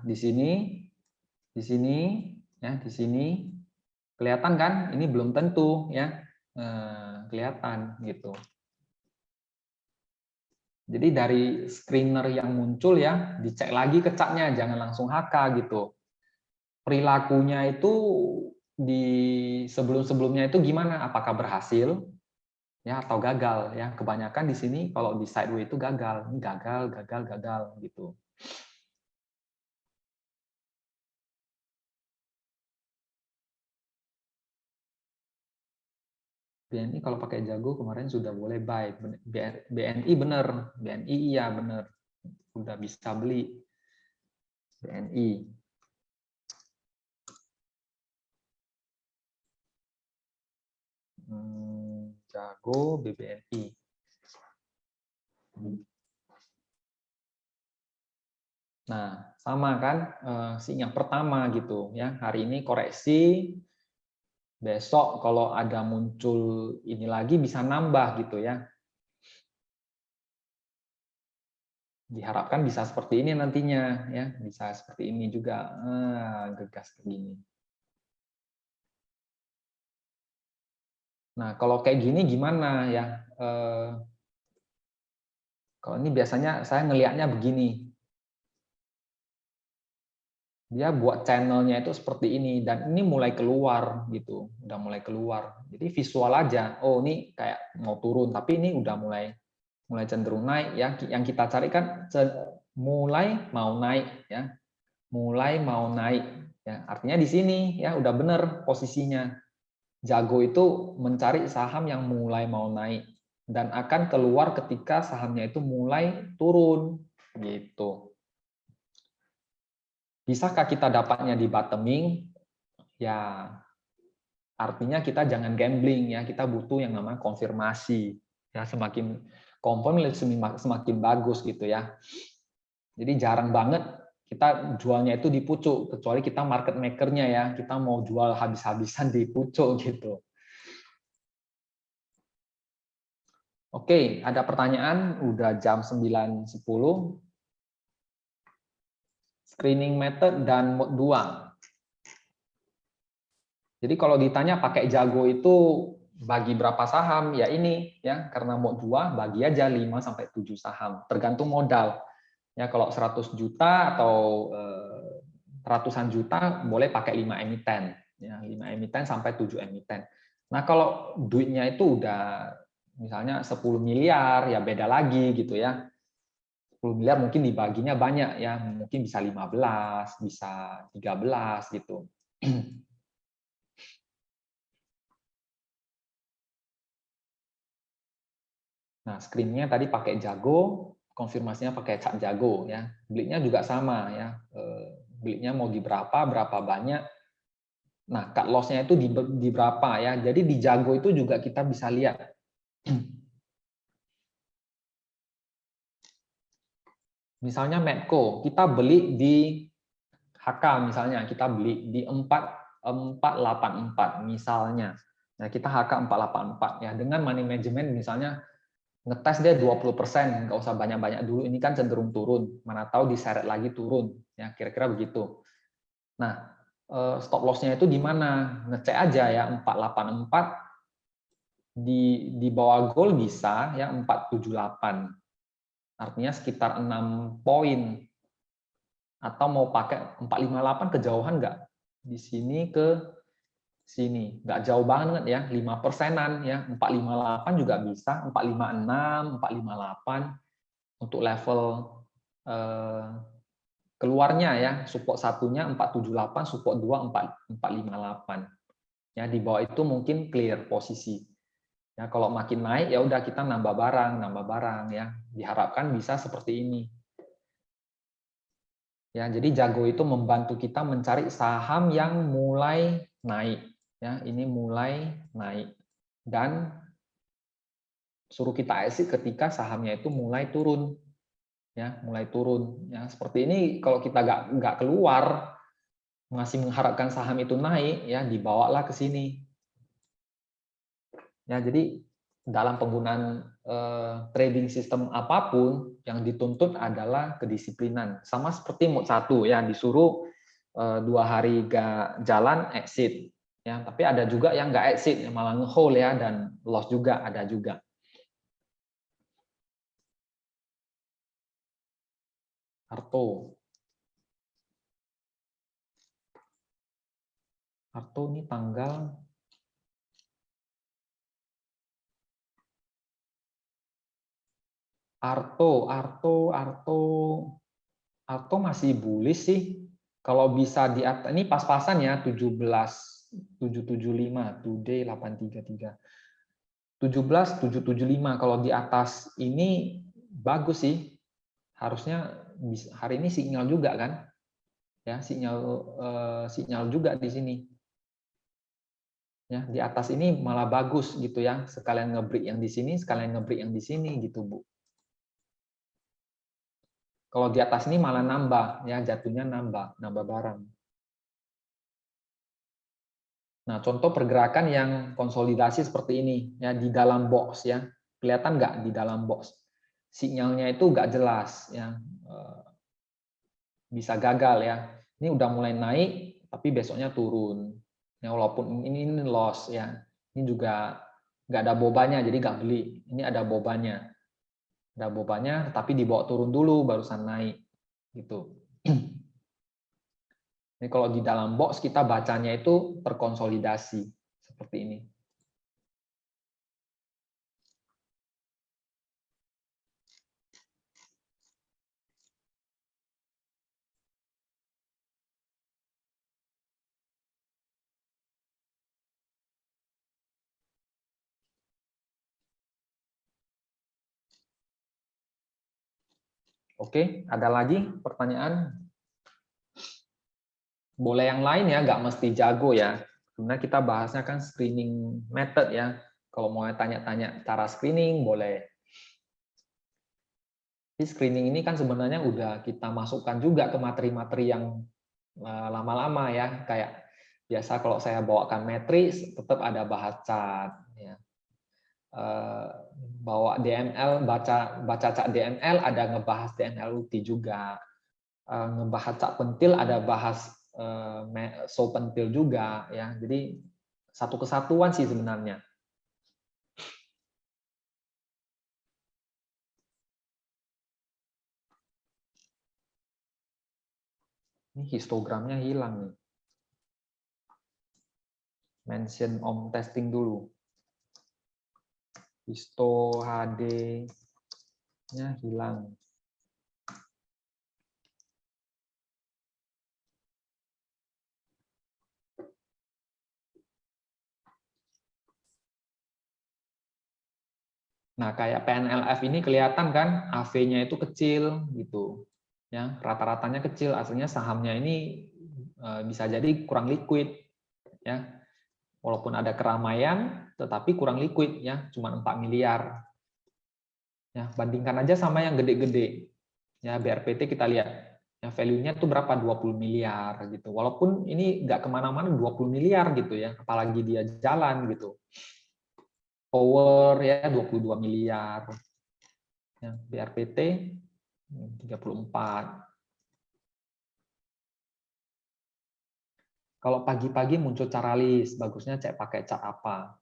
S1: di sini, ya di sini. Kelihatan kan? Ini belum tentu ya. Kelihatan gitu. Jadi dari screener yang muncul ya, dicek lagi ke chartnya, jangan langsung HK gitu. Perilakunya itu di sebelum-sebelumnya itu gimana? Apakah berhasil ya atau gagal ya? Kebanyakan di sini kalau di sideway itu gagal, ini gagal gitu. BNI kalau pakai jago kemarin sudah boleh buy. BNI benar, BNI iya benar, sudah bisa beli BNI. Jago BBNI. Nah, sama kan sinyal pertama gitu ya. Hari ini koreksi, besok kalau ada muncul ini lagi bisa nambah gitu ya. Diharapkan bisa seperti ini nantinya ya, bisa seperti ini juga. Gegas begini. Nah, kalau kayak gini gimana ya? Kalau ini biasanya saya ngelihatnya begini. Dia buat channelnya itu seperti ini dan ini mulai keluar gitu, udah mulai keluar. Jadi visual aja. Oh, ini kayak mau turun tapi ini udah mulai cenderung naik ya. Yang kita cari kan mulai mau naik ya. Mulai mau naik ya. Artinya di sini ya udah bener posisinya. Jago itu mencari saham yang mulai mau naik dan akan keluar ketika sahamnya itu mulai turun gitu. Bisakah kita dapatnya di bottoming? Ya, artinya kita jangan gambling ya, kita butuh yang namanya konfirmasi. Ya, semakin confirm semakin bagus gitu ya. Jadi jarang banget kita jualnya itu di pucuk, kecuali kita market maker-nya ya, kita mau jual habis-habisan di pucuk gitu. Oke, ada pertanyaan, udah jam 9.10. Screening method dan mode 2. Jadi kalau ditanya pakai jago itu bagi berapa saham, ya ini ya, karena mode 2 bagi aja 5 sampai 7 saham, tergantung modal. Ya kalau 100 juta atau ratusan juta boleh pakai 5 emiten, ya 5 emiten sampai 7 emiten. Nah, kalau duitnya itu udah misalnya 10 miliar ya beda lagi gitu ya. 10 miliar mungkin dibaginya banyak ya, mungkin bisa 15, bisa 13 gitu. Nah, screennya tadi pakai jago, konfirmasinya pakai cap jago ya. Belinya juga sama ya. Belinya mau di berapa banyak. Nah, cut loss-nya itu di berapa ya. Jadi di jago itu juga kita bisa lihat. Misalnya Medco, kita beli di HK misalnya, kita beli di 484 misalnya. Nah, kita HK 484 ya, dengan money management misalnya ngetes dia 20%, nggak usah banyak-banyak dulu, ini kan cenderung turun, mana tahu diseret lagi turun, ya kira-kira begitu. Nah, stop loss-nya itu di mana? Ngecek aja ya 484 di bawah goal bisa ya 478. Artinya sekitar 6 poin. Atau mau pakai 458 kejauhan nggak? Di sini ke sini. Nggak jauh banget ya, 5%-an ya. 458 juga bisa, 456, 458 untuk level keluarnya ya. Support satunya 478, support 2 458. Ya, di bawah itu mungkin clear posisi. Ya, kalau makin naik ya udah kita nambah barang ya. Diharapkan bisa seperti ini. Ya, jadi jago itu membantu kita mencari saham yang mulai naik. Ya, ini mulai naik dan suruh kita exit ketika sahamnya itu mulai turun. Ya, mulai turun. Ya, seperti ini kalau kita nggak keluar masih mengharapkan saham itu naik, ya dibawalah ke sini. Ya, jadi dalam penggunaan trading system apapun yang dituntut adalah kedisiplinan. Sama seperti mode 1 ya, disuruh 2 hari gak jalan exit. Ya, tapi ada juga yang nggak exit, yang malah nge-hold ya dan loss juga ada juga. Arto ini tanggal Arto masih bullish sih. Kalau bisa di atas ini pas-pasan ya 17.775 today 833. 17.775 kalau di atas ini bagus sih. Harusnya hari ini sinyal juga kan? Ya, sinyal juga di sini. Ya, di atas ini malah bagus gitu ya. Sekalian ngebreak yang di sini, sekalian ngebreak yang di sini gitu, Bu. Kalau di atas ini malah nambah, ya jatuhnya nambah barang. Nah, contoh pergerakan yang konsolidasi seperti ini, ya di dalam box ya, kelihatan nggak di dalam box? Sinyalnya itu nggak jelas, ya bisa gagal ya. Ini udah mulai naik, tapi besoknya turun. Ya walaupun ini loss ya, ini juga nggak ada bobanya, jadi nggak beli. Ini ada bobanya, tapi dibawa turun dulu, barusan naik, gitu. Ini kalau di dalam box kita bacanya itu terkonsolidasi seperti ini. Oke, ada lagi pertanyaan? Boleh yang lain ya, nggak mesti jago ya. Sebenarnya kita bahasnya kan screening method ya. Kalau mau tanya-tanya cara screening, boleh. Di screening ini kan sebenarnya udah kita masukkan juga ke materi-materi yang lama-lama ya. Kayak biasa kalau saya bawakan matriks, tetap ada bahas chart. Ya. Bawa DML, baca chart DML, ada ngebahas DML UT juga. Ngebahas cak pentil, ada bahas show pentil juga ya. Jadi satu kesatuan sih sebenarnya. Ini histogramnya hilang nih. Mention om testing dulu. Histo HD-nya hilang. Nah, kayak PNLF ini kelihatan kan AV-nya itu kecil gitu. Ya, rata-ratanya kecil, aslinya sahamnya ini bisa jadi kurang liquid ya. Walaupun ada keramaian tetapi kurang liquid ya, cuma 4 miliar. Ya, bandingkan aja sama yang gede-gede. Ya, BRPT kita lihat ya value-nya tuh berapa, 20 miliar gitu. Walaupun ini nggak kemana-mana 20 miliar gitu ya, apalagi dia jalan gitu. Power ya 22 miliar. Ya, BRPT 34. Kalau pagi-pagi muncul Caralis, bagusnya cek pakai cat apa?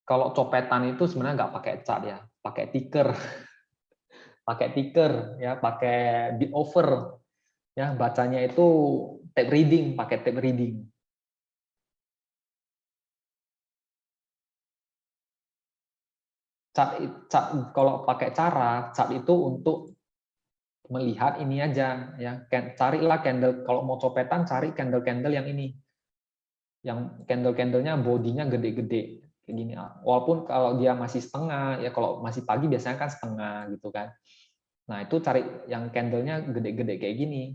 S1: Kalau copetan itu sebenarnya nggak pakai cat ya, pakai ticker. Pakai ticker ya, pakai bit over. Ya, bacanya itu tape reading, pakai tape reading. Cat kalau pakai cat itu untuk melihat ini aja ya. Carilah candle, kalau mau copetan cari candle-candle yang ini. Yang candle-candlenya bodinya gede-gede kayak gini. Walaupun kalau dia masih setengah ya, kalau masih pagi biasanya kan setengah gitu kan. Nah, itu cari yang candlenya gede-gede kayak gini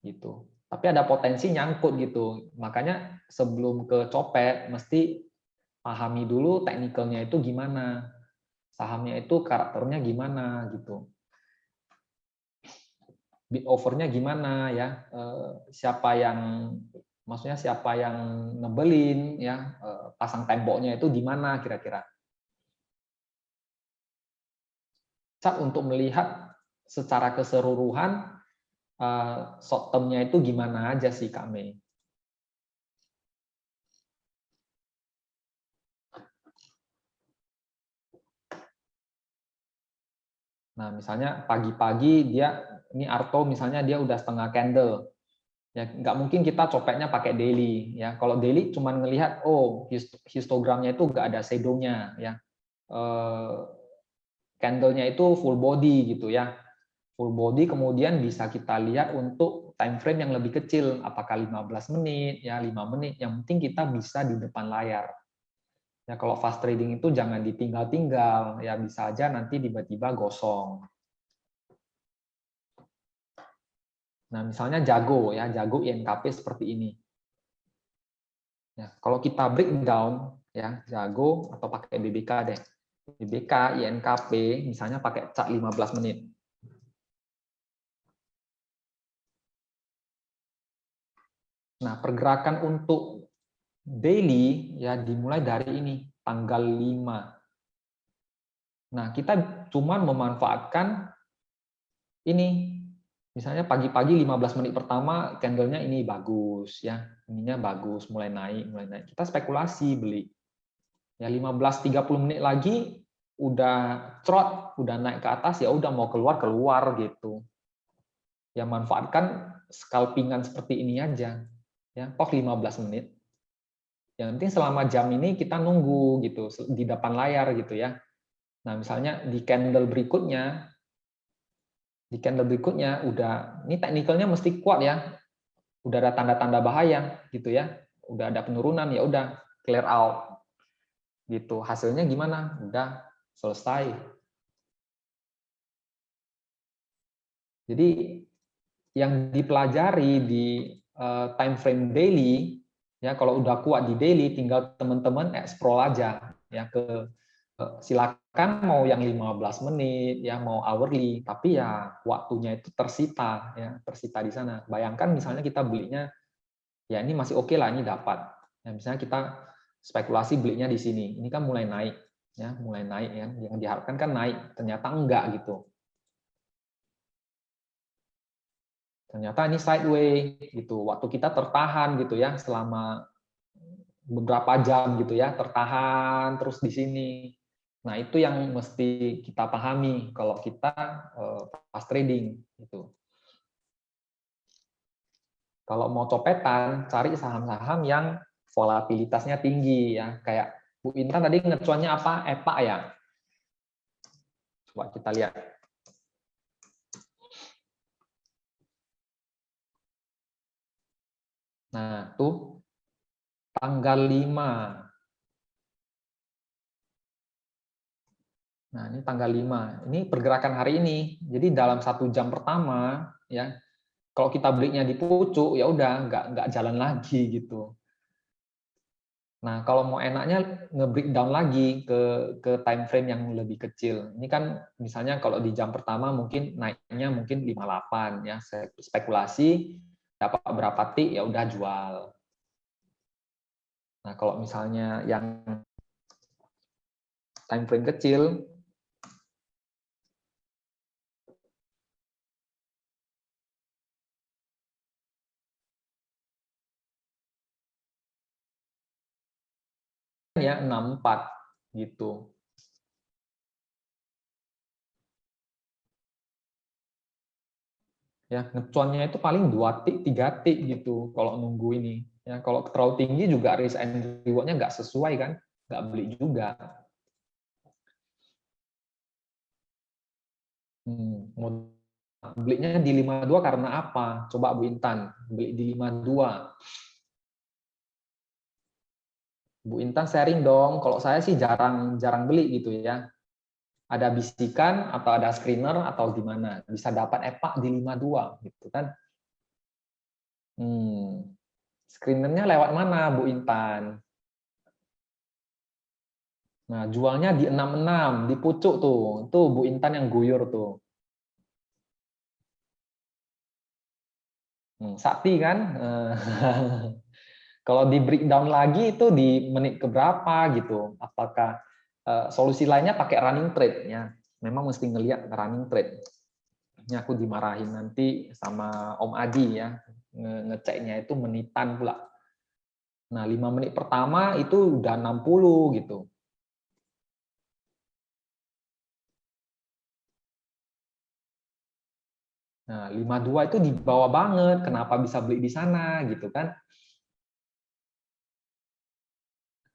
S1: gitu. Tapi ada potensi nyangkut gitu. Makanya sebelum ke copet mesti pahami dulu teknikalnya itu gimana. Sahamnya itu karakternya gimana gitu. Bid overnya gimana ya, siapa yang maksudnya siapa yang nebelin ya, pasang temboknya itu di mana kira-kira. Cat untuk melihat secara keseluruhan short term-nya itu gimana aja sih Kak Mei. Nah, misalnya pagi-pagi dia ini Arto misalnya dia udah setengah candle. Ya, nggak mungkin kita copetnya pakai daily ya. Kalau daily cuman ngelihat oh histogramnya itu nggak ada shadow-nya ya. Candle-nya itu full body gitu ya. Full body kemudian bisa kita lihat untuk time frame yang lebih kecil, apakah 15 menit ya, 5 menit. Yang penting kita bisa di depan layar. Ya kalau fast trading itu jangan ditinggal-tinggal, ya bisa aja nanti tiba-tiba gosong. Nah, misalnya jago ya, jago INKP seperti ini. Ya, kalau kita breakdown ya, jago atau pakai BBK deh. BBK, INKP misalnya pakai chart 15 menit. Nah, pergerakan untuk daily ya dimulai dari ini, tanggal 5. Nah, kita cuma memanfaatkan ini. Misalnya pagi-pagi 15 menit pertama candle-nya ini bagus ya. Ininya bagus, mulai naik. Kita spekulasi beli. Ya 15-30 menit lagi udah trot, udah naik ke atas ya udah mau keluar gitu. Ya manfaatkan scalpingan seperti ini aja. Ya, toh 15 menit. Yang penting selama jam ini kita nunggu gitu di depan layar gitu ya. Nah, misalnya di candle berikutnya udah ini teknikalnya mesti kuat ya. Udah ada tanda-tanda bahaya gitu ya. Udah ada penurunan ya udah clear out. Gitu. Hasilnya gimana? Udah selesai. Jadi yang dipelajari di time frame daily, ya kalau udah kuat di daily, tinggal teman-teman explore aja ya silakan mau yang 15 menit ya mau hourly, tapi ya waktunya itu tersita ya tersita di sana. Bayangkan misalnya kita belinya ya ini masih oke lah, ini dapat. Ya, misalnya kita spekulasi belinya di sini, ini kan mulai naik ya, mulai naik ya, yang diharapkan kan naik, ternyata enggak gitu. Ternyata ini sideway gitu. Waktu kita tertahan gitu ya selama beberapa jam gitu ya, tertahan terus di sini. Nah, itu yang mesti kita pahami kalau kita pas trading gitu. Kalau mau copetan, cari saham-saham yang volatilitasnya tinggi ya, kayak Bu Intan tadi ngecuannya apa? EPA ya. Coba kita lihat. Nah, tuh tanggal 5. Nah, ini tanggal 5. Ini pergerakan hari ini. Jadi dalam 1 jam pertama, ya, kalau kita belinya di pucuk, ya udah nggak jalan lagi gitu. Nah, kalau mau enaknya nge-breakdown lagi ke time frame yang lebih kecil. Ini kan misalnya kalau di jam pertama mungkin naiknya mungkin 58 ya, spekulasi dapat berapa tick ya udah jual. Nah, kalau misalnya yang time frame kecil ya 64 gitu. Ya, ngecuannya itu paling 2 tick, 3 tick gitu kalau nunggu ini. Ya, kalau terlalu tinggi juga risk and reward-nya nggak sesuai kan, nggak beli juga. Mau belinya di 52 karena apa? Coba Bu Intan, beli di 52. Bu Intan sharing dong. Kalau saya sih jarang beli gitu ya. Ada bisikan atau ada screener atau gimana? Bisa dapat EPA di 52 gitu kan. Screenernya lewat mana Bu Intan? Nah, jualnya di 66, di pucuk tuh. Tuh Bu Intan yang guyur tuh. Sakti kan? Kalau di breakdown lagi itu di menit keberapa gitu. Apakah solusi lainnya pakai running trade ya. Memang mesti ngelihat running trade. Ini aku dimarahin nanti sama Om Adi ya. Ngeceknya itu menitan pula. Nah, 5 menit pertama itu udah 60 gitu. Nah, 52 itu di bawah banget. Kenapa bisa beli di sana gitu kan?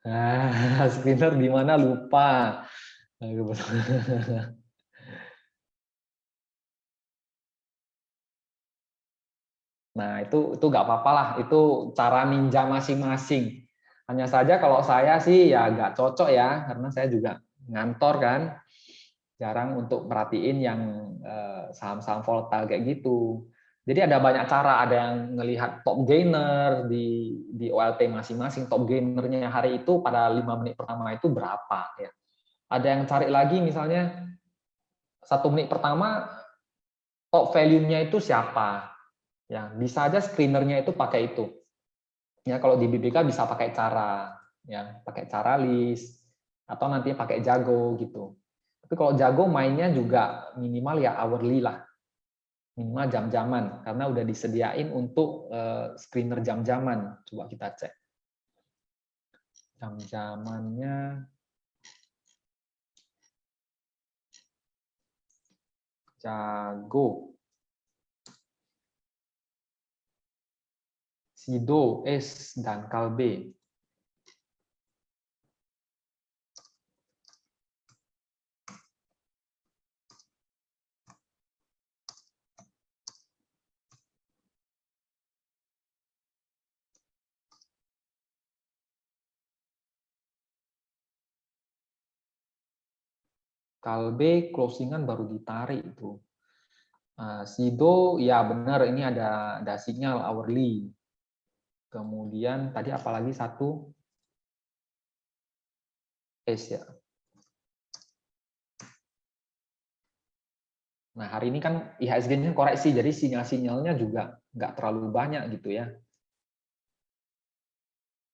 S1: Nah, screener di mana lupa. Nah, itu nggak apa-apa lah. Itu cara ninja masing-masing. Hanya saja kalau saya sih ya nggak cocok ya, karena saya juga ngantor kan. Jarang untuk perhatiin yang saham-saham volatile kayak gitu. Jadi ada banyak cara, ada yang ngelihat top gainer di OLT masing-masing, top gainernya hari itu pada 5 menit pertama itu berapa ya. Ada yang cari lagi misalnya 1 menit pertama top value-nya itu siapa. Ya, bisa aja screener-nya itu pakai itu. Ya, kalau di BBK bisa pakai cara ya, pakai cara list atau nanti pakai jago gitu. Tapi kalau jago mainnya juga minimal ya hourly lah, minimal jam-jaman karena udah disediain untuk screener jam-jaman. Coba kita cek jam-jamannya. Jago, Sido, Es, dan Kalbe. Kalbe closingan baru ditarik itu. Sido, ya benar, ini ada sinyal hourly. Kemudian tadi apalagi satu S ya. Nah, hari ini kan IHSG-nya koreksi, jadi sinyal-sinyalnya juga nggak terlalu banyak gitu ya.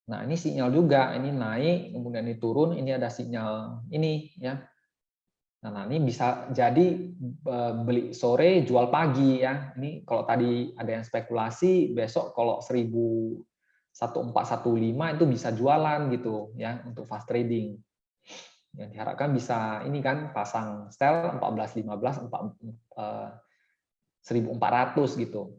S1: Nah, ini sinyal juga, ini naik, kemudian ini turun, ini ada sinyal ini ya. Nah, ini bisa jadi beli sore, jual pagi ya. Ini kalau tadi ada yang spekulasi, besok kalau 1415 itu bisa jualan gitu ya untuk fast trading. Yang diharapkan bisa ini kan pasang sell 1415 1400 gitu.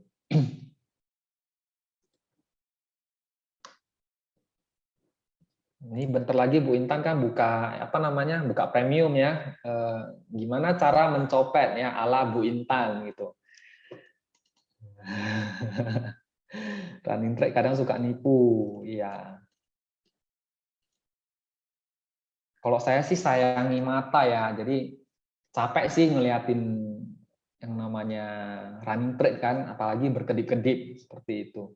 S1: Ini bentar lagi Bu Intan kan buka apa namanya? Buka premium ya. Gimana cara mencopet ya ala Bu Intan gitu. Running trade kadang suka nipu, iya. Kalau saya sih sayangi mata ya, jadi capek sih ngeliatin yang namanya running trade kan, apalagi berkedip-kedip seperti itu.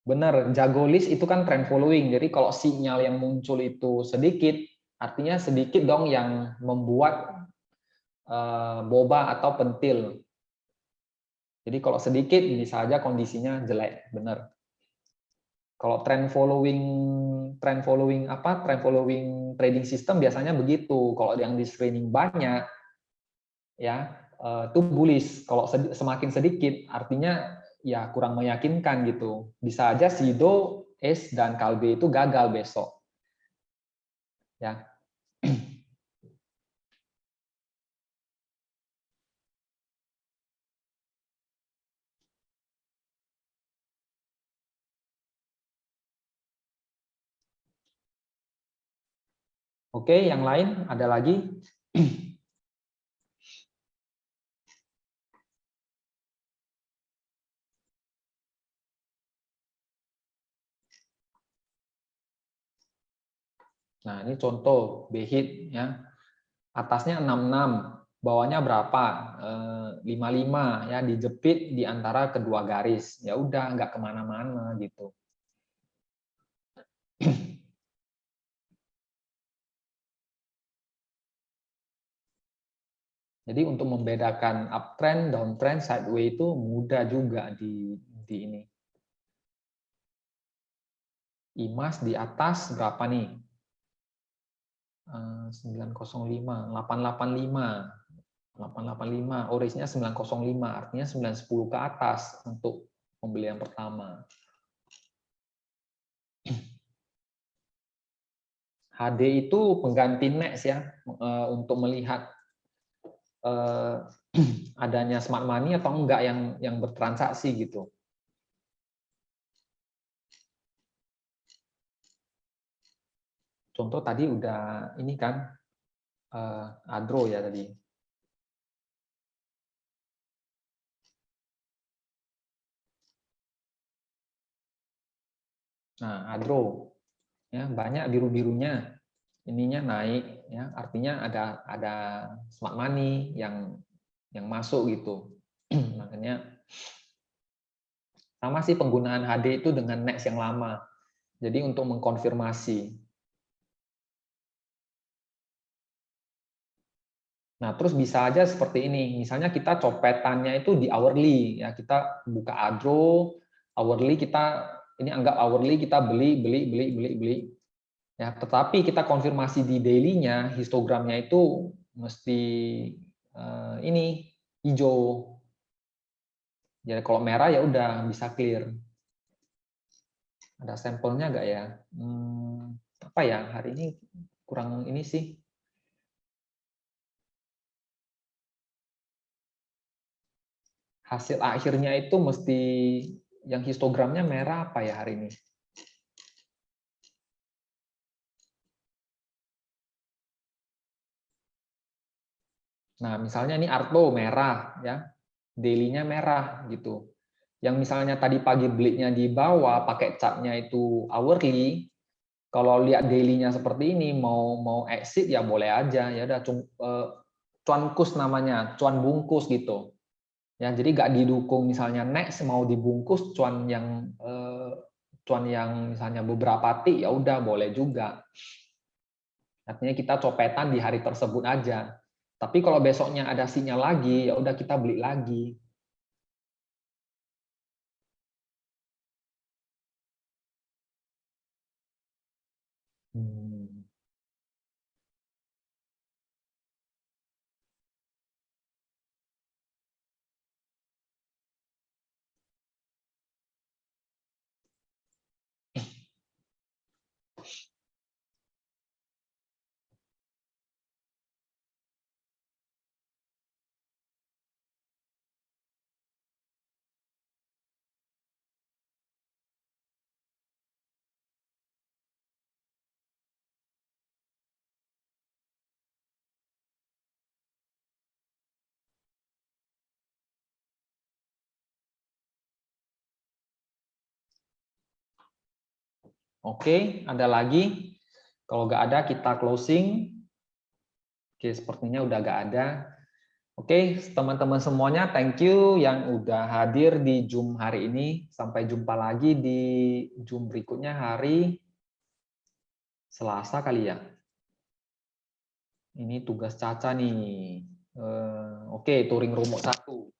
S1: Benar, jago list itu kan trend following. Jadi kalau sinyal yang muncul itu sedikit, artinya sedikit dong yang membuat boba atau pentil. Jadi kalau sedikit bisa aja kondisinya jelek, benar. Kalau trend following trading system biasanya begitu. Kalau yang di screening banyak, ya itu bullish. Kalau semakin sedikit, artinya ya kurang meyakinkan gitu. Bisa aja Sido, S dan Kalbe itu gagal besok. Ya. Oke, yang lain ada lagi? Nah, ini contoh BHIT ya. Atasnya 66, bawahnya berapa? 55 ya, dijepit di antara kedua garis. Ya udah, nggak kemana-mana gitu. Jadi untuk membedakan uptrend, downtrend, sideways itu mudah juga di ini. IMAS di atas berapa nih? 905, 885. 885, orisnya 905, artinya 910 ke atas untuk pembelian pertama. HD itu pengganti NEX ya, untuk melihat adanya smart money atau enggak yang bertransaksi gitu. Contoh tadi udah ini kan Adro ya tadi. Nah, Adro ya banyak biru-birunya. Ininya naik ya, artinya ada smart money yang masuk gitu. Makanya sama sih penggunaan HD itu dengan NEX yang lama. Jadi untuk mengkonfirmasi. Nah, terus bisa aja seperti ini. Misalnya kita copetannya itu di hourly ya, kita buka Adro, hourly kita ini anggap hourly kita beli. Ya, tetapi kita konfirmasi di daily-nya, histogramnya itu mesti ini hijau. Jadi kalau merah ya udah bisa clear. Ada sampelnya nggak ya? Apa ya hari ini kurang ini sih. Hasil akhirnya itu mesti yang histogramnya merah apa ya hari ini? Nah, misalnya ini Arto merah ya. Daily-nya merah gitu. Yang misalnya tadi pagi belinya di bawah pakai chartnya itu hourly, kalau lihat daily-nya seperti ini mau exit ya boleh aja ya udah cuankus namanya, cuan bungkus gitu. Ya, jadi nggak didukung misalnya next mau dibungkus cuan yang misalnya beberapa tik ya udah boleh juga. Artinya kita copetan di hari tersebut aja. Tapi kalau besoknya ada sinyal lagi, ya udah kita beli lagi. Oke, ada lagi? Kalau nggak ada, kita closing. Oke, sepertinya udah nggak ada. Oke, teman-teman semuanya, thank you yang udah hadir di Zoom hari ini. Sampai jumpa lagi di Zoom berikutnya hari Selasa kali ya. Ini tugas Caca nih. Oke, Turing Rumus 1.